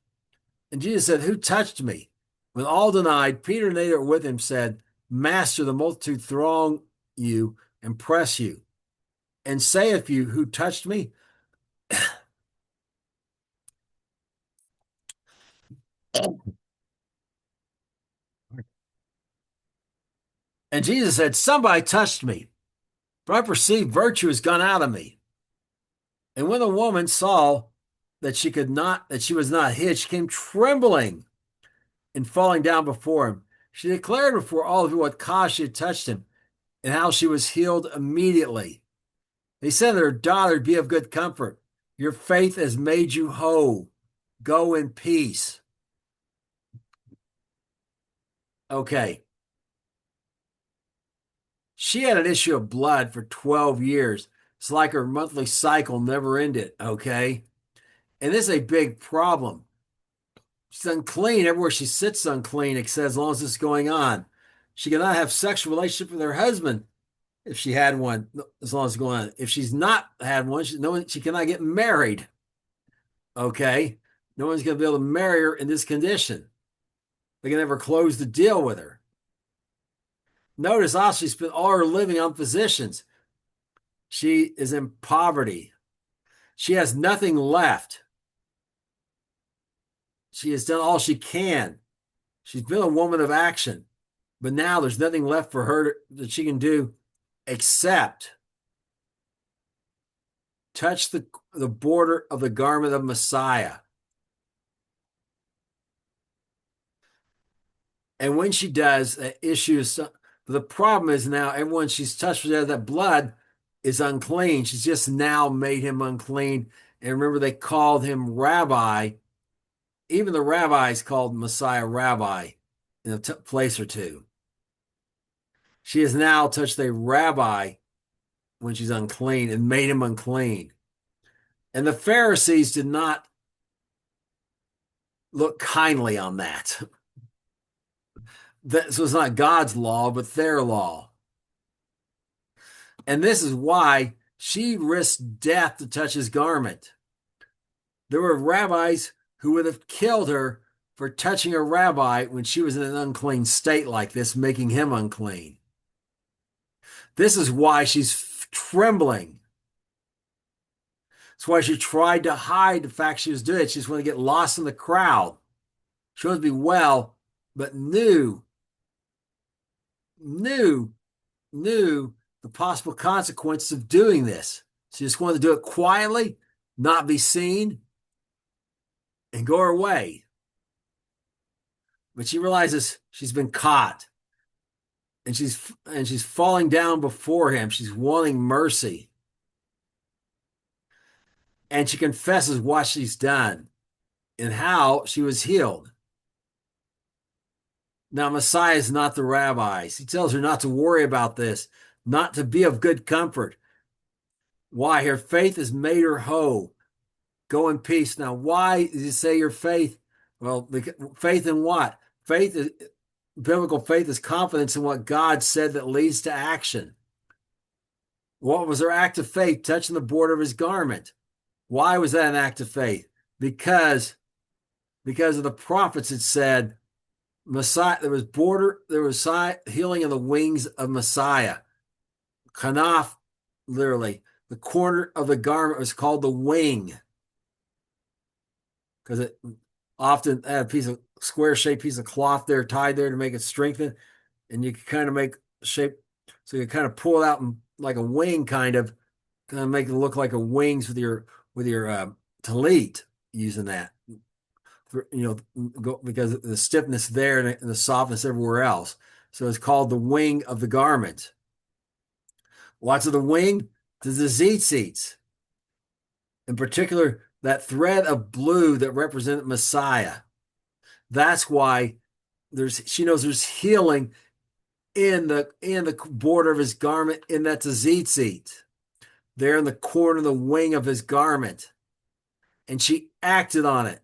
And Jesus said, who touched me? When all denied, Peter and they that were with him said, Master, the multitude throng you and press you. And saith you, who touched me? And Jesus said, somebody touched me, for I perceive virtue has gone out of me. And when the woman saw that she was not hid, she came trembling and falling down before him. She declared before all of you what cause she had touched him, and how she was healed immediately. They said to her, daughter, be of good comfort. Your faith has made you whole. Go in peace. Okay. She had an issue of blood for 12 years. It's like her monthly cycle never ended, okay? And this is a big problem. She's unclean. Everywhere she sits unclean, it says, as long as this is going on. She cannot have sexual relationship with her husband if she had one, as long as it's going on. If she's not had one, no one, she cannot get married. Okay. No one's going to be able to marry her in this condition. They can never close the deal with her. Notice also she spent all her living on physicians. She is in poverty. She has nothing left. She has done all she can. She's been a woman of action, but now there's nothing left for her that she can do except touch the border of the garment of Messiah. And when she does, that issue is, the problem is now everyone she's touched with that blood is unclean. She's just now made him unclean. And remember, they called him rabbi. Even the rabbis called Messiah rabbi in a place or two. She has now touched a rabbi when she's unclean and made him unclean. And the Pharisees did not look kindly on that. This was not God's law, but their law. And this is why she risked death to touch his garment. There were rabbis who would have killed her for touching a rabbi when she was in an unclean state like this, making him unclean. This is why she's trembling. That's why she tried to hide the fact she was doing it. She just wanted to get lost in the crowd. She wanted to be well, but knew the possible consequences of doing this. She just wanted to do it quietly, not be seen, and go her way. But she realizes she's been caught, and she's falling down before him. She's wanting mercy. And she confesses what she's done and how she was healed. Now, Messiah is not the rabbis. He tells her not to worry about this, not to be of good comfort. Why? Her faith has made her whole. Go in peace. Now, why does he say your faith? Well, faith in what? Biblical faith is confidence in what God said that leads to action. What was her act of faith? Touching the border of his garment. Why was that an act of faith? Because of the prophets had said, Messiah, there was healing in the wings of Messiah. Kanaf, literally, the corner of the garment was called the wing, because it often had a piece of square-shaped piece of cloth there tied there to make it strengthen, and you could kind of make shape, so you kind of pull it out and like a wing, kind of make it look like a wings with your talit, using that. Because of the stiffness there and the softness everywhere else. So it's called the wing of the garment. What's of the wing? The tzitzits. In particular, that thread of blue that represented Messiah. That's why she knows there's healing in the border of his garment, in that tzitzit, there in the corner of the wing of his garment. And she acted on it.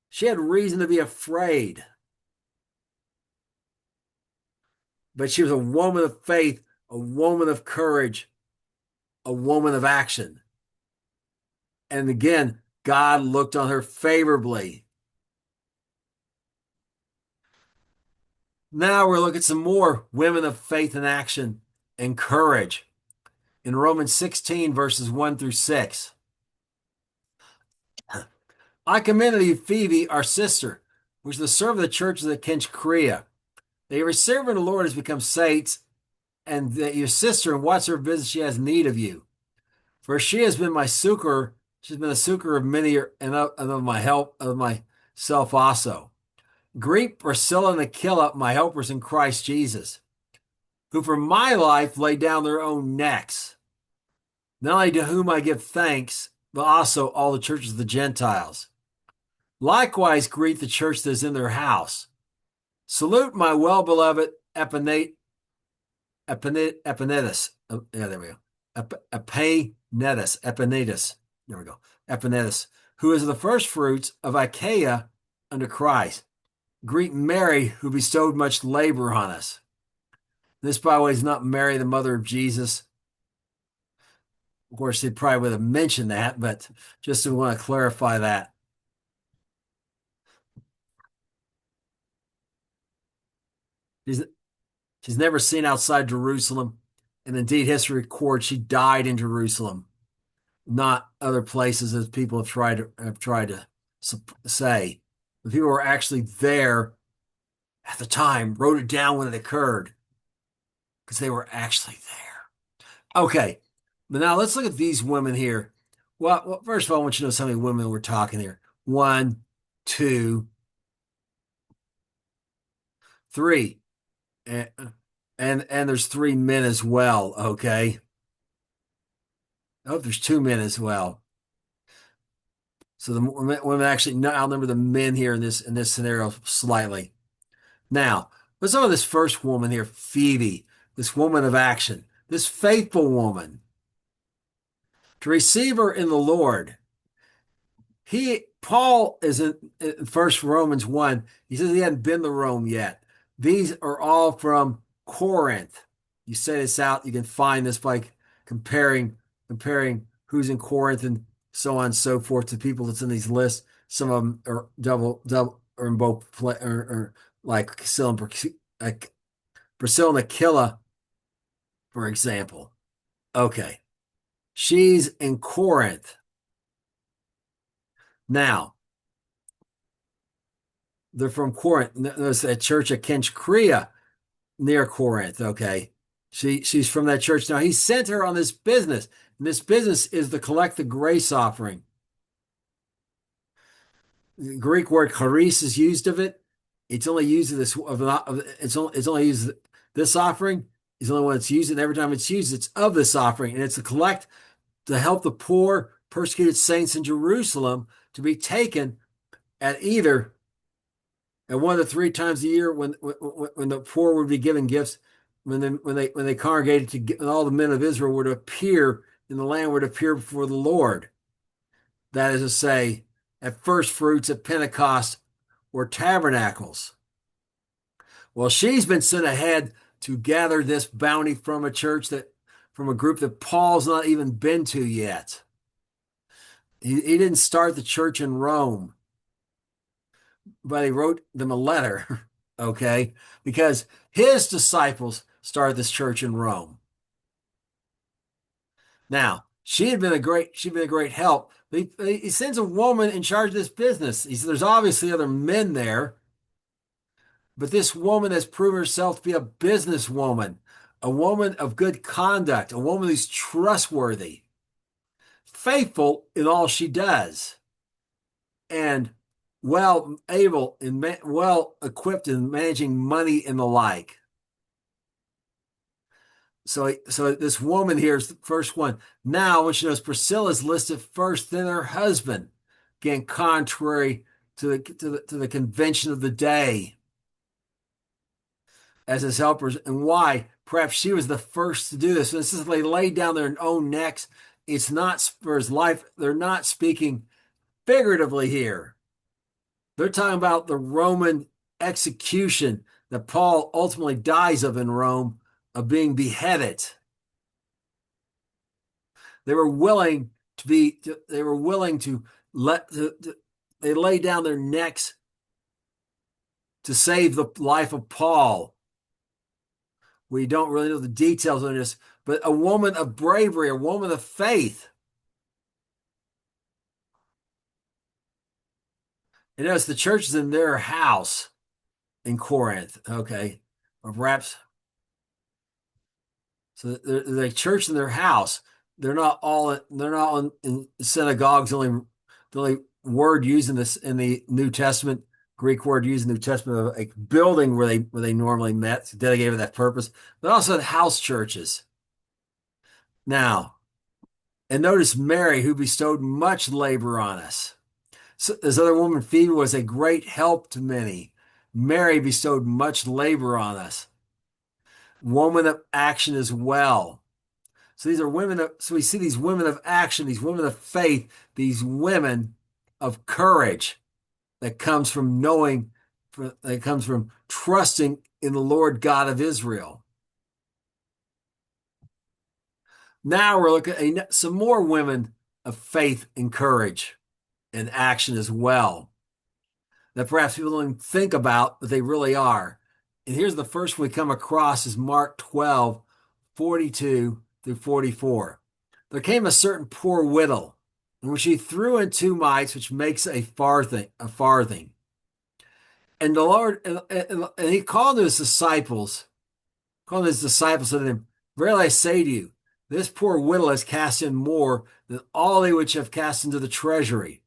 She had reason to be afraid. But she was a woman of faith, a woman of courage, a woman of action. And again, God looked on her favorably. Now we're looking at some more women of faith and action and courage. In Romans 16, verses 1 through 6. I commend to you Phebe, our sister, which is the servant of the churches at Kenchcrea. That your servant of the Lord has become saints, and that your sister, in whatsoever business she has need of you. For she has been my succor. She's been a succor of many, and of my help, of myself also. Greet Priscilla and Aquila, my helpers in Christ Jesus, who for my life lay down their own necks, not only to whom I give thanks, but also all the churches of the Gentiles. Likewise, greet the church that is in their house. Salute my well-beloved Epaenetus. There we go. Epaenetus. There we go. Epaenetus, who is the first fruits of Achaia under Christ. Greet Mary, who bestowed much labor on us. This, by the way, is not Mary, the mother of Jesus. Of course, they probably would have mentioned that, but just to want to clarify that. She's, she's never seen outside Jerusalem. And indeed, history records she died in Jerusalem, not other places as people have tried to say. The people who were actually there at the time wrote it down when it occurred because they were actually there. Okay, but now let's look at these women here. Well, first of all, I want you to know how many women we're talking here. One, two, three, and and there's three men as well. Okay, oh, there's two men as well. So the women actually outnumber the men here in this scenario slightly. Now, let's look at this first woman here, Phebe, this woman of action, this faithful woman. To receive her in the Lord, Paul is in First Romans 1. He says he hadn't been to Rome yet. These are all from Corinth. You say this out, you can find this by comparing who's in Corinth and so on and so forth to people that's in these lists. Some of them are double or in both or like Priscilla and Aquila, for example. Okay. She's in Corinth. Now, they're from Corinth. There's a church at Kenchcrea near Corinth. Okay. She's from that church. Now, he sent her on this business. And this business is to collect the grace offering. The Greek word charis is used of it. It's only used it's only used this offering is the only one it's used, and every time it's used, it's of this offering, and it's to help the poor, persecuted saints in Jerusalem to be taken at either at one of the three times a year when the poor would be given gifts, when they congregated to get, and all the men of Israel were to appear in the land, were to appear before the Lord. That is to say, at first fruits, at Pentecost, or tabernacles. Well, she's been sent ahead to gather this bounty from from a group that Paul's not even been to yet. He didn't start the church in Rome, but he wrote them a letter, okay? Because his disciples started this church in Rome. Now, she'd been a great help. He sends a woman in charge of this business. He said there's obviously other men there, but this woman has proven herself to be a businesswoman, a woman of good conduct, a woman who's trustworthy, faithful in all she does, and well equipped in managing money and the like. So this woman here is the first one. Now, when she knows Priscilla is listed first, then her husband, again, contrary to the convention of the day, as his helpers. And why? Perhaps she was the first to do this. And since they laid down their own necks, it's not for his life. They're not speaking figuratively here. They're talking about the Roman execution that Paul ultimately dies of in Rome, of being beheaded. They were willing to they laid down their necks to save the life of Paul. We don't really know the details on this, but a woman of bravery, a woman of faith. And notice the church is in their house in Corinth, okay, or perhaps. So the church in their house. They're not all in synagogues. The only word used in this in the New Testament, Greek word used in the New Testament, of a building where they normally met, dedicated for that purpose, but also in house churches. Now, and notice Mary, who bestowed much labor on us. So this other woman, Phebe, was a great help to many. Mary bestowed much labor on us. Woman of action as well. So these are so we see these women of action, these women of faith, these women of courage that comes from trusting in the Lord God of Israel. Now we're looking at some more women of faith and courage and action as well that perhaps people don't even think about, but they really are. And here's the first one we come across is Mark 12, 42 through 44. There came a certain poor widow, in which she threw in 2 mites, which makes a farthing. And the Lord, and he called his disciples, said to them, verily I say to you, this poor widow has cast in more than all they which have cast into the treasury.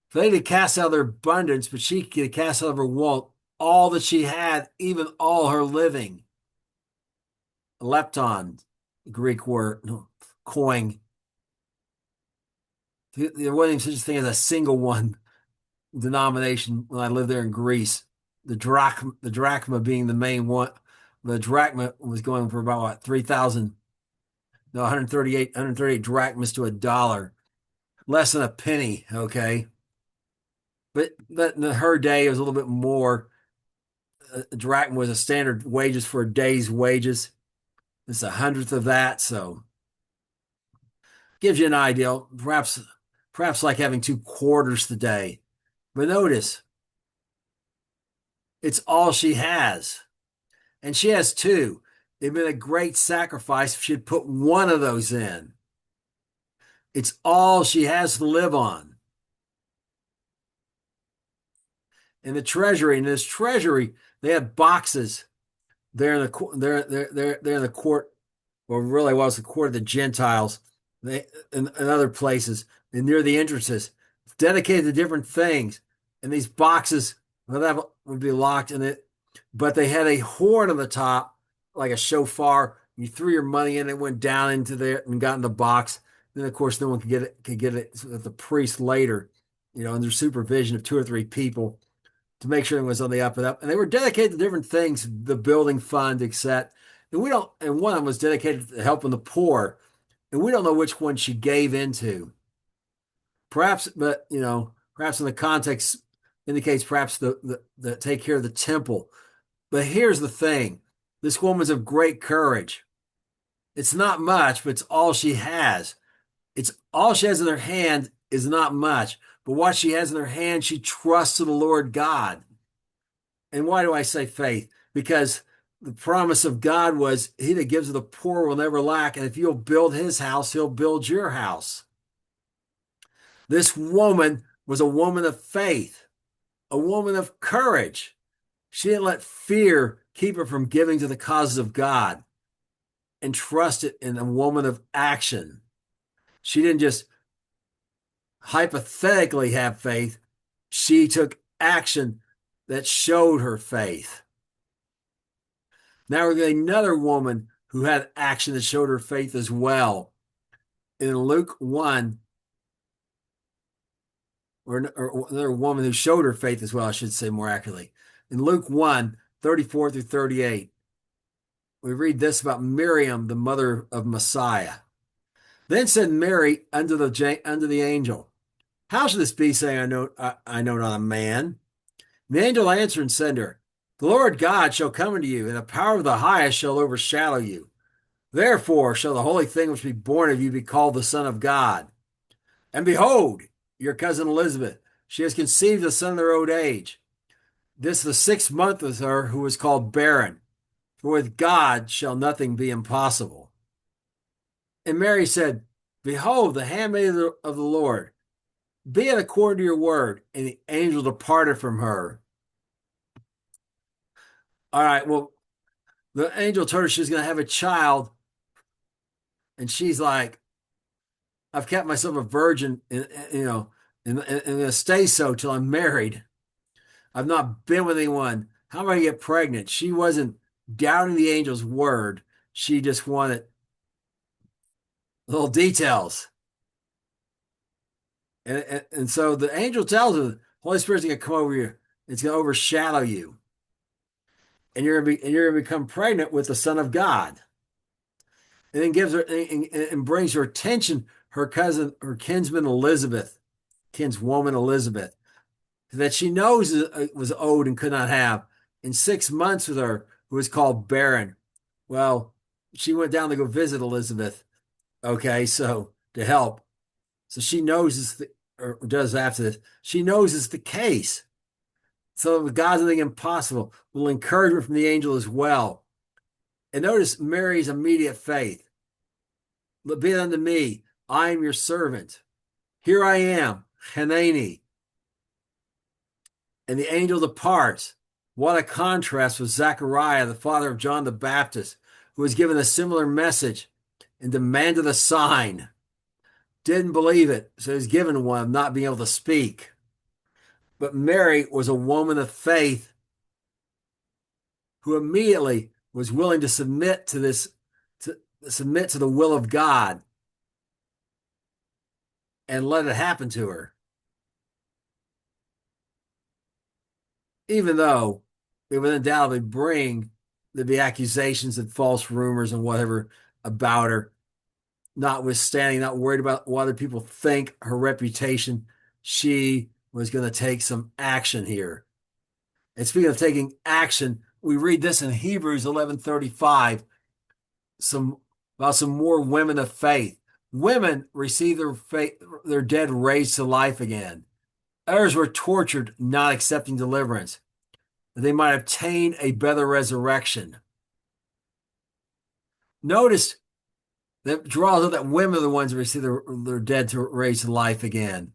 For they did cast out of their abundance, but she did cast out of her want all that she had, even all her living. Lepton, Greek word, no, coin. There wasn't even such a thing as a single one denomination when I lived there in Greece. The drachma being the main one. The drachma was going for about what, 3,000, no, 138 drachmas to $1, less than a penny. Okay, but in her day it was a little bit more. A drachma was a standard wages for a day's wages. It's 100th of that, so gives you an idea. Perhaps like having 2 quarters today. But notice, it's all she has. And she has 2. It'd been a great sacrifice if she'd put one of those in. It's all she has to live on. In this treasury, they had boxes there in the court, well, really was the court of the Gentiles, in other places, and near the entrances, dedicated to different things. And these boxes would be locked in it, but they had a horn on the top, like a shofar. You threw your money in, it went down into there and got in the box. Then, of course, no one could get it with the priest later, under supervision of 2 or 3 people to make sure it was on the up and up. And they were dedicated to different things, the building fund, etc. And one of them was dedicated to helping the poor. And we don't know which one she gave into. Perhaps, but perhaps in the context indicates perhaps the take care of the temple. But here's the thing. This woman's of great courage. It's not much, but it's all she has. It's all she has in her hand is not much. But what she has in her hand, she trusts to the Lord God. And why do I say faith? Because the promise of God was, he that gives to the poor will never lack. And if you'll build his house, he'll build your house. This woman was a woman of faith, a woman of courage. She didn't let fear keep her from giving to the causes of God, and trusted in a woman of action. She didn't just hypothetically have faith. She took action that showed her faith. Now we're getting another woman who had action that showed her faith as well. In Luke 1, or another woman who showed her faith as well, I should say more accurately. In Luke 1, 34 through 38, we read this about Miriam, the mother of Messiah. Then said Mary unto the angel, how shall this be, saying, I know not a man? And the angel answered and said to her, the Lord God shall come unto you, and the power of the highest shall overshadow you. Therefore shall the holy thing which be born of you be called the Son of God. And behold, your cousin Elizabeth, she has conceived a son in her old age. This the 6th month with her, who was called barren. For with God shall nothing be impossible. And Mary said, behold, the handmaid of the Lord, be it according to your word. And the angel departed from her. All right, well, the angel told her she was going to have a child. And she's like, I've kept myself a virgin, and going to stay so till I'm married. I've not been with anyone. How am I going to get pregnant? She wasn't doubting the angel's word. She just wanted little details. And so the angel tells her, the Holy Spirit's going to come over you. It's going to overshadow you. And you're going to become pregnant with the Son of God. And then gives her and brings her attention, her kinswoman Elizabeth, that she knows was old and could not have, in 6 months with her, who was called barren. Well, she went down to go visit Elizabeth, Okay, so to help. So she knows or does after this, she knows it's the case. So the gods of the impossible will encouragement from the angel as well. And notice Mary's immediate faith. Be it unto me, I am your servant. Here I am, Hanani. And the angel departs. What a contrast with Zechariah, the father of John the Baptist, who was given a similar message and demanded a sign. Didn't believe it, so he was given one of not being able to speak. But Mary was a woman of faith who immediately was willing to submit to submit to the will of God and let it happen to her, even though it would undoubtedly bring there'd be accusations and false rumors and whatever about her. Notwithstanding, not worried about what other people think, her reputation, she was going to take some action here. And speaking of taking action, we read this in Hebrews 11:35, some about some more women of faith. Women received their dead raised to life again. Others were tortured, not accepting deliverance, that they might obtain a better resurrection. Notice that draws out that women are the ones who receive their dead to raised to life again.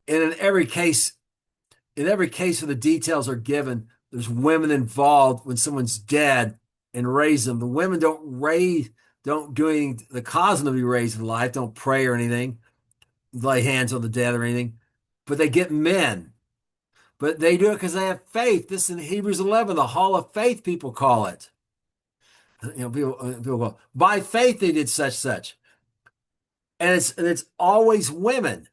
And in every case where the details are given, there's women involved when someone's dead and raise them. The women don't do anything to cause them to be raised to life, don't pray or anything, lay hands on the dead or anything, but they get men. But they do it because they have faith. This in Hebrews 11, the hall of faith, people call it. People go, by faith they did such. And it's always women.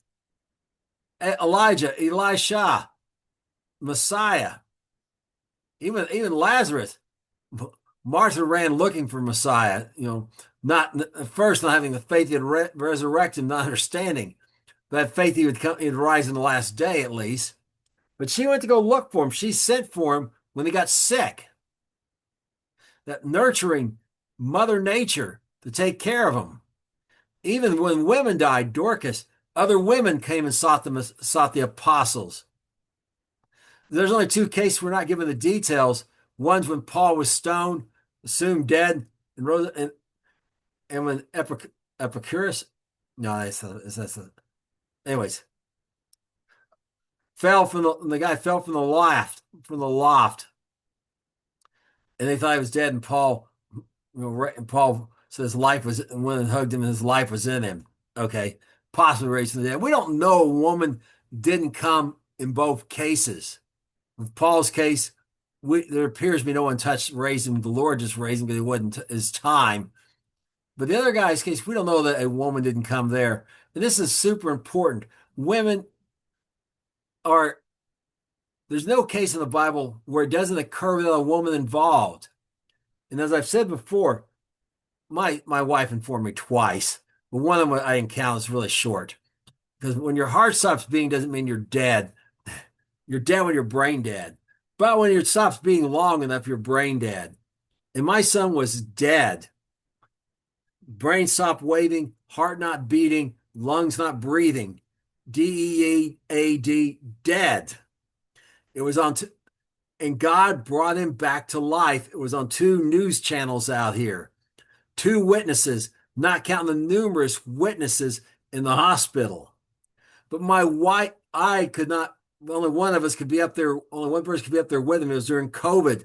Elijah, Elisha, Messiah, even Lazarus. Martha ran looking for Messiah, not at first not having the faith he'd resurrect him, not understanding, but had faith he'd rise in the last day at least. But she went to go look for him. She sent for him when he got sick. That nurturing Mother Nature to take care of him. Even when women died, Dorcas, other women came and sought the apostles. There's only two cases we're not given the details. One's when Paul was stoned, assumed dead, and rose, and when Epicurus, no, anyways, the guy fell from the loft, and they thought he was dead. And Paul said his life was, and when it hugged him, his life was in him. Okay, possibly raised from the dead. We don't know a woman didn't come in both cases. With Paul's case, there appears to be no one raised him. The Lord just raised him because it wasn't his time. But the other guy's case, we don't know that a woman didn't come there. And this is super important. Women are, there's no case in the Bible where it doesn't occur without a woman involved. And as I've said before, my wife informed me twice, but one of them I didn't count is really short. Because when your heart stops beating doesn't mean you're dead. You're dead when you're brain dead. But when it stops being long enough, you're brain dead. And my son was dead. Brain stopped waving, heart not beating, lungs not breathing. DEAD, dead. It was on, and God brought him back to life. It was on two news channels out here. Two witnesses, not counting the numerous witnesses in the hospital. But my wife, I could not, only one of us could be up there, only one person could be up there with him. It was during COVID,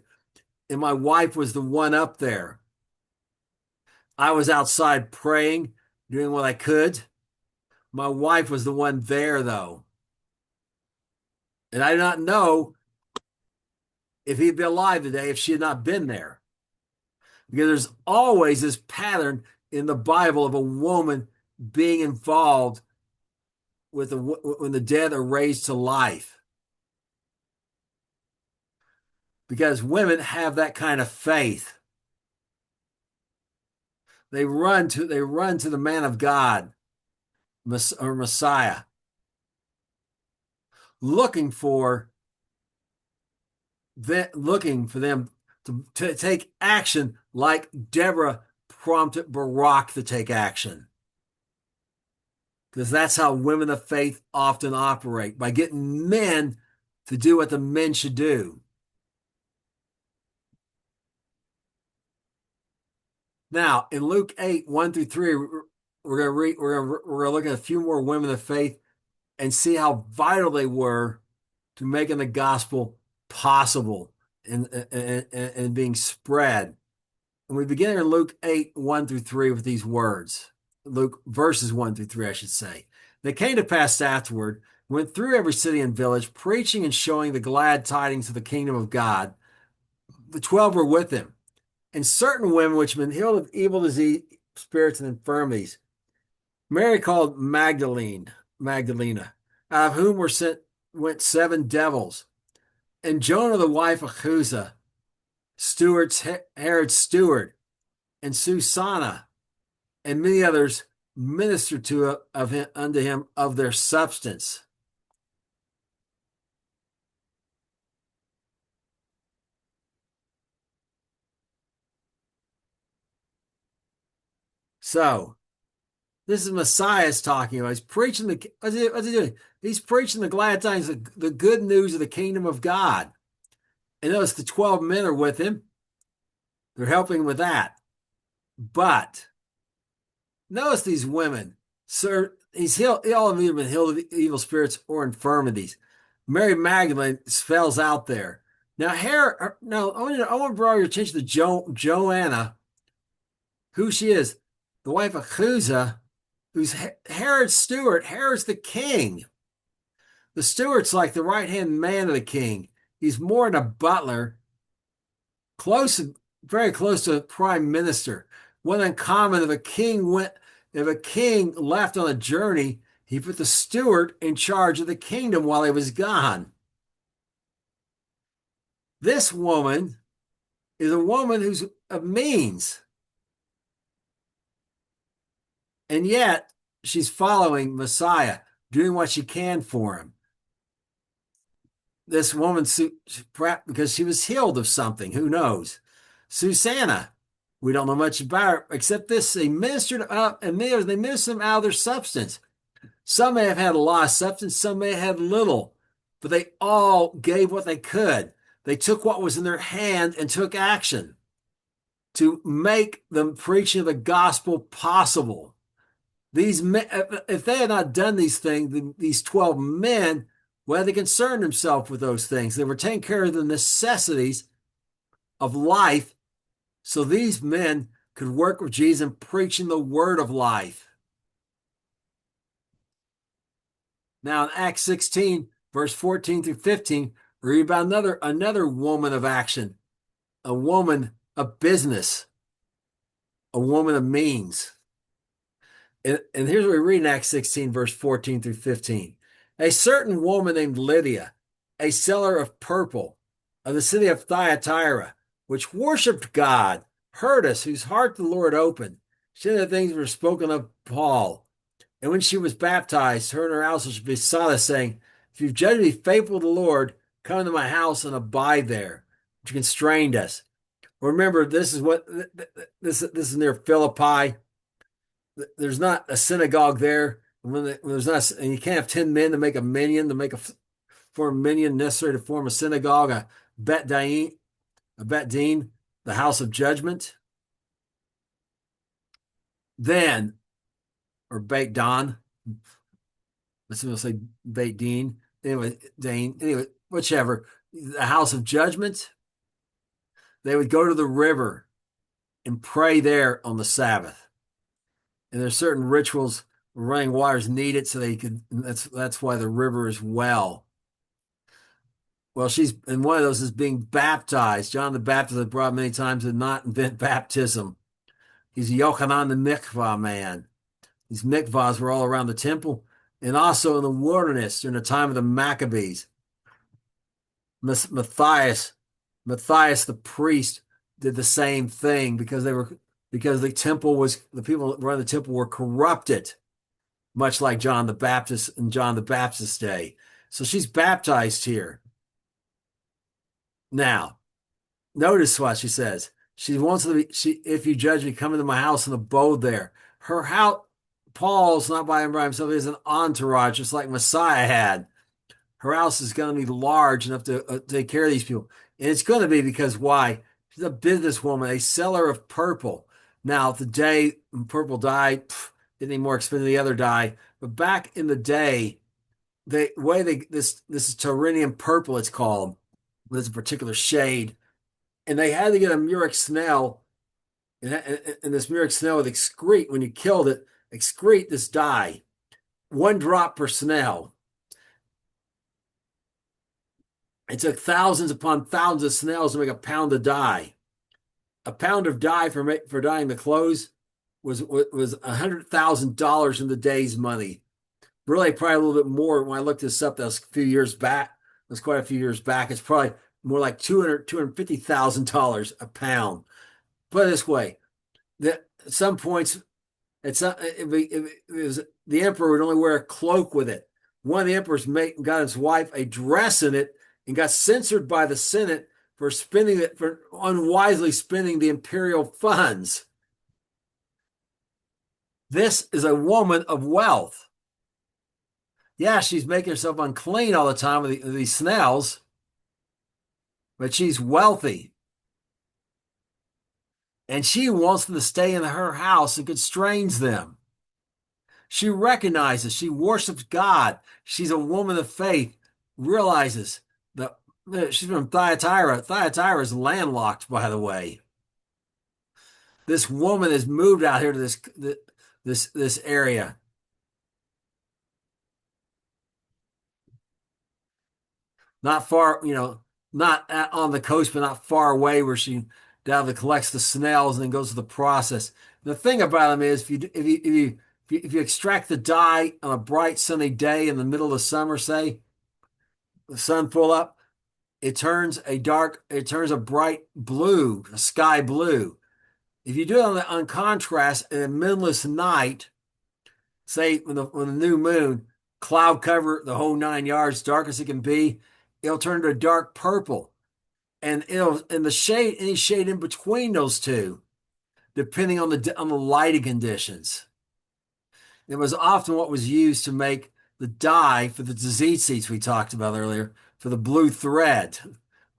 and my wife was the one up there. I was outside praying, doing what I could. My wife was the one there, though. And I did not know if he'd be alive today if she had not been there. Because there's always this pattern in the Bible of a woman being involved with when the dead are raised to life. Because women have that kind of faith. They run to the man of God or Messiah, looking for them to take action like Debra prompted Barak to take action. Because that's how women of faith often operate, by getting men to do what the men should do. Now, in Luke 8, 1 through 3, we're going to read, we're going to look at a few more women of faith and see how vital they were to making the gospel possible and being spread. And we begin in Luke 8, 1 through 3 with these words. Luke verses 1 through 3, I should say. They came to pass afterward, went through every city and village, preaching and showing the glad tidings of the kingdom of God. The 12 were with him, and certain women which had been healed of evil disease, spirits, and infirmities. Mary called Magdalena, out of whom went 7 devils, and Jonah, the wife of Chuza, Herod's steward, and Susanna, and many others ministered unto him of their substance. So, this is Messiah's talking about. He's preaching what's he doing? He's preaching the glad tidings, the good news of the kingdom of God. And notice the 12 men are with him. They're helping with that. But notice these women. Sir, all of them have been healed of evil spirits or infirmities. Mary Magdalene spells out there. Now, I want to draw your attention to Joanna, who she is, the wife of Chuza, who's Herod's steward. Herod's the king. The steward's like the right-hand man of the king. He's more than a butler, very close to a prime minister. One uncommon, if a king left on a journey, he put the steward in charge of the kingdom while he was gone. This woman is a woman who's of means. And yet, she's following Messiah, doing what she can for him. This woman, because she was healed of something, who knows? Susanna, we don't know much about her, except this: they ministered and they ministered them out of their substance. Some may have had a lot of substance, some may have had little, but they all gave what they could. They took what was in their hand and took action to make the preaching of the gospel possible. These men, if they had not done these things, these 12 men, well, they concerned themselves with those things. They were taking care of the necessities of life, so these men could work with Jesus in preaching the word of life. Now, in Acts 16, verse 14 through 15, we read about another woman of action, a woman of business, a woman of means. And here's what we read in Acts 16, verse 14 through 15. A certain woman named Lydia, a seller of purple of the city of Thyatira, which worshipped God, heard us, whose heart the Lord opened. She did the things that were spoken of Paul. And when she was baptized, her and her household besought us, saying, if you've judged me faithful to the Lord, come to my house and abide there. She constrained us. Remember, this is near Philippi. There's not a synagogue there. And you can't have 10 men to make a minyan, form a minyan necessary to form a synagogue, a bet din, the house of judgment. Then, or Beit Dan, let's say Beit Din. Anyway, whichever, the house of judgment. They would go to the river and pray there on the Sabbath. And there's certain rituals, running water is needed, so that's why the river is well. Well, and one of those is being baptized. John the Baptist, has brought many times, did not invent baptism. He's Yochanan the mikvah man. These mikvahs were all around the temple and also in the wilderness during the time of the Maccabees. Matthias the priest did the same thing because the people that run the temple were corrupted, much like John the Baptist in John the Baptist's day. So she's baptized here. Now, notice what she says. She wants to be, if you judge me, come into my house and abode there. Her house, Paul's not by himself, he has an entourage, just like Messiah had. Her house is going to be large enough to take care of these people. And it's going to be because why? She's a businesswoman, a seller of purple. Now, the day when purple dye didn't any more expensive than the other dye, but back in the day, the way this is Taurinium purple, it's called, with a particular shade, and they had to get a murex snail, and this murex snail would excrete when you killed it, excrete this dye, 1 drop per snail. It took thousands upon thousands of snails to make a pound of dye. A pound of dye for dyeing the clothes was $100,000 in the day's money. Really, probably a little bit more. When I looked this up, that was a few years back. It was quite a few years back. It's probably more like $250,000 a pound. Put it this way: that at some points, it was the emperor would only wear a cloak with it. One of the emperors got his wife a dress in it and got censored by the Senate for unwisely spending the imperial funds. This is a woman of wealth. Yeah, she's making herself unclean all the time with these snails, but she's wealthy. And she wants them to stay in her house and constrains them. She recognizes, she worships God. She's a woman of faith, realizes that she's from Thyatira. Thyatira is landlocked, by the way. This woman has moved out here to this area. Not far, not on the coast, but not far away, where she down collects the snails and then goes through the process. The thing about them is, if you extract the dye on a bright sunny day in the middle of the summer, say the sun full up, it turns a bright blue, a sky blue. If you do it on contrast in a moonless night, say when the new moon, cloud cover the whole 9 yards, dark as it can be, it'll turn to a dark purple. And the shade, any shade in between those two, depending on the lighting conditions. It was often what was used to make the dye for the tzitzits we talked about earlier, for the blue thread.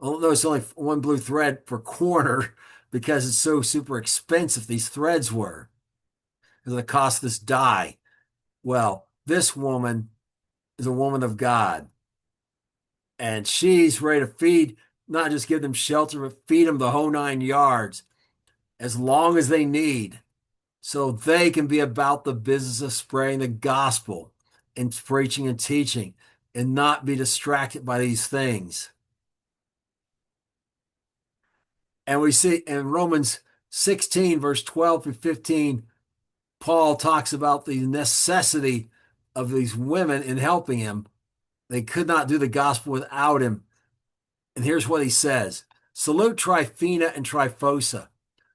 Although it's only one blue thread per corner because it's so super expensive, these threads were, because of the cost of this dye. Well, this woman is a woman of God, and she's ready to feed, not just give them shelter, but feed them the whole 9 yards as long as they need, so they can be about the business of spreading the gospel and preaching and teaching and not be distracted by these things. And we see in Romans 16, verse 12 through 15, Paul talks about the necessity of these women in helping him. They could not do the gospel without him. And here's what he says: Salute Tryphena and Tryphosa,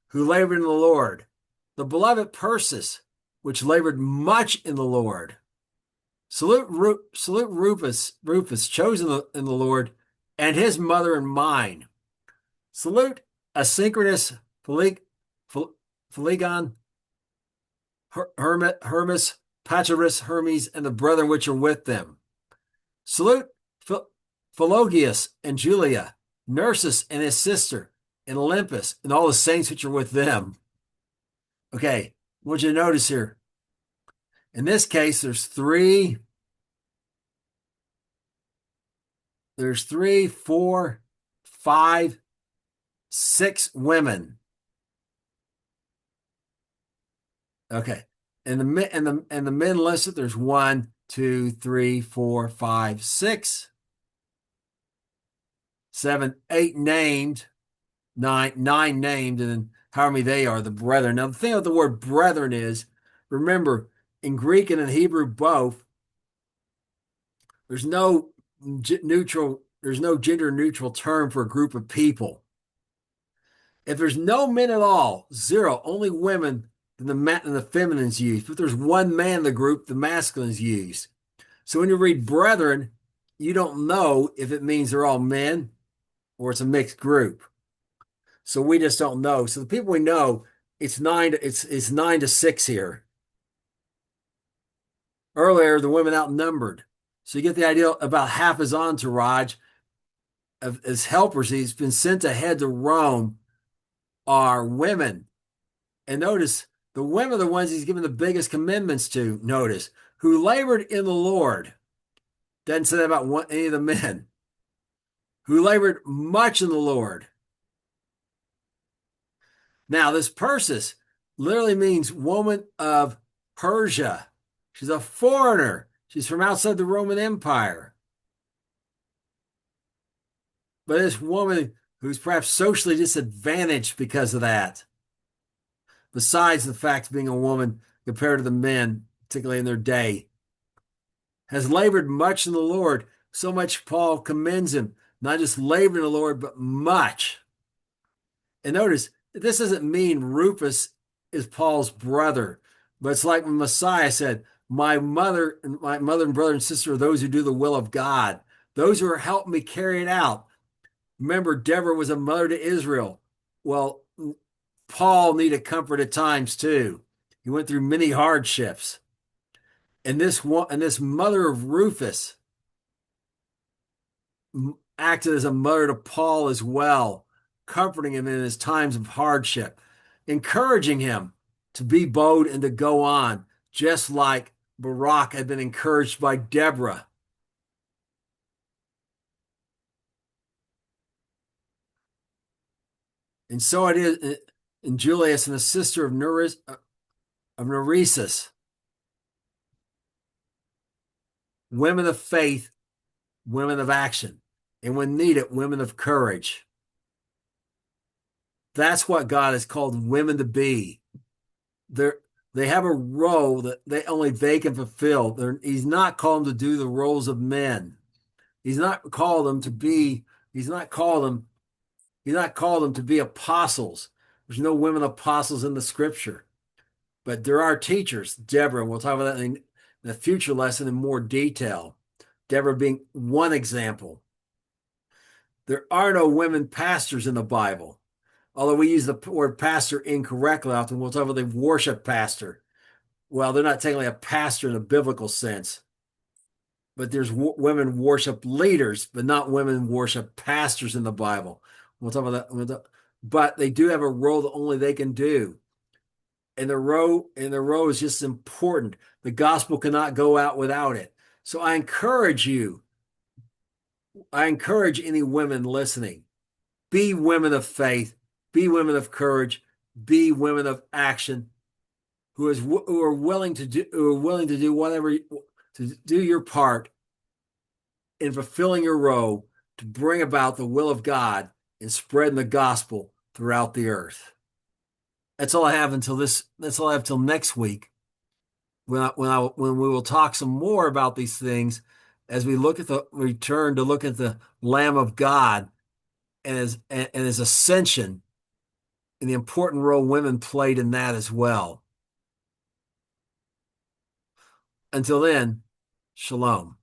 who labored in the Lord, the beloved Persis, which labored much in the Lord. Salute Rufus, chosen in the Lord, and his mother and mine. Salute Asynchronous, Phlegon, Hermas, Pacharis, Hermes, and the brethren which are with them. Salute Philologius and Julia, Nursus and his sister, and Olympus, and all the saints which are with them. Okay, I want you to notice here. In this case, there's three, 4, 5, 6 women. Okay, and the men listed, there's 1, 2, 3, 4, 5, 6, 7, 8 named, 9 named, and then however many they are, the brethren. Now, the thing with the word brethren is, remember, in Greek and in Hebrew both, there's no gender neutral term for a group of people. If there's no men at all, 0, only women, then the feminine is used. But if there's one man in the group, the masculine is used. So when you read brethren, you don't know if it means they're all men or it's a mixed group. So we just don't know. So the people we know, it's 9-6 here. Earlier, the women outnumbered. So you get the idea about half his entourage as helpers. He's been sent ahead to Rome are women. And notice the women are the ones he's given the biggest commandments to. Notice who labored in the Lord. Doesn't say that about any of the men who labored much in the Lord. Now, this Persis literally means woman of Persia. She's a foreigner. She's from outside the Roman Empire. But this woman who's perhaps socially disadvantaged because of that, besides the fact of being a woman compared to the men, particularly in their day, has labored much in the Lord. So much Paul commends him, not just labored in the Lord, but much. And notice, this doesn't mean Rufus is Paul's brother, but it's like when Messiah said, my mother and brother and sister are those who do the will of God, those who are helping me carry it out. Remember, Deborah was a mother to Israel. Well, Paul needed comfort at times too. He went through many hardships. And this mother of Rufus acted as a mother to Paul as well, comforting him in his times of hardship, encouraging him to be bold and to go on, just like Barak had been encouraged by Deborah. And so it is in Julius and the sister of Nereus, women of faith, women of action, and when needed, women of courage. That's what God has called women to be. They have a role that only they can fulfill. He's not called them to do the roles of men. He's not called them to be. He's not called them. He's not called them to be apostles. There's no women apostles in the scripture, but there are teachers. Deborah. We'll talk about that in the future lesson in more detail. Deborah being one example. There are no women pastors in the Bible, although we use the word pastor incorrectly often. We'll talk about the worship pastor. Well, they're not technically a pastor in a biblical sense, but there's women worship leaders, but not women worship pastors in the Bible. We'll talk about that. But they do have a role that only they can do. And the role is just important. The gospel cannot go out without it. So I encourage you, I encourage any women listening, be women of faith, be women of courage, be women of action, who are willing to do whatever, to do your part in fulfilling your role to bring about the will of God and spreading the gospel throughout the earth. That's all I have until this. That's all I have till next week, when we will talk some more about these things as we return to look at the Lamb of God and his ascension and the important role women played in that as well. Until then, shalom.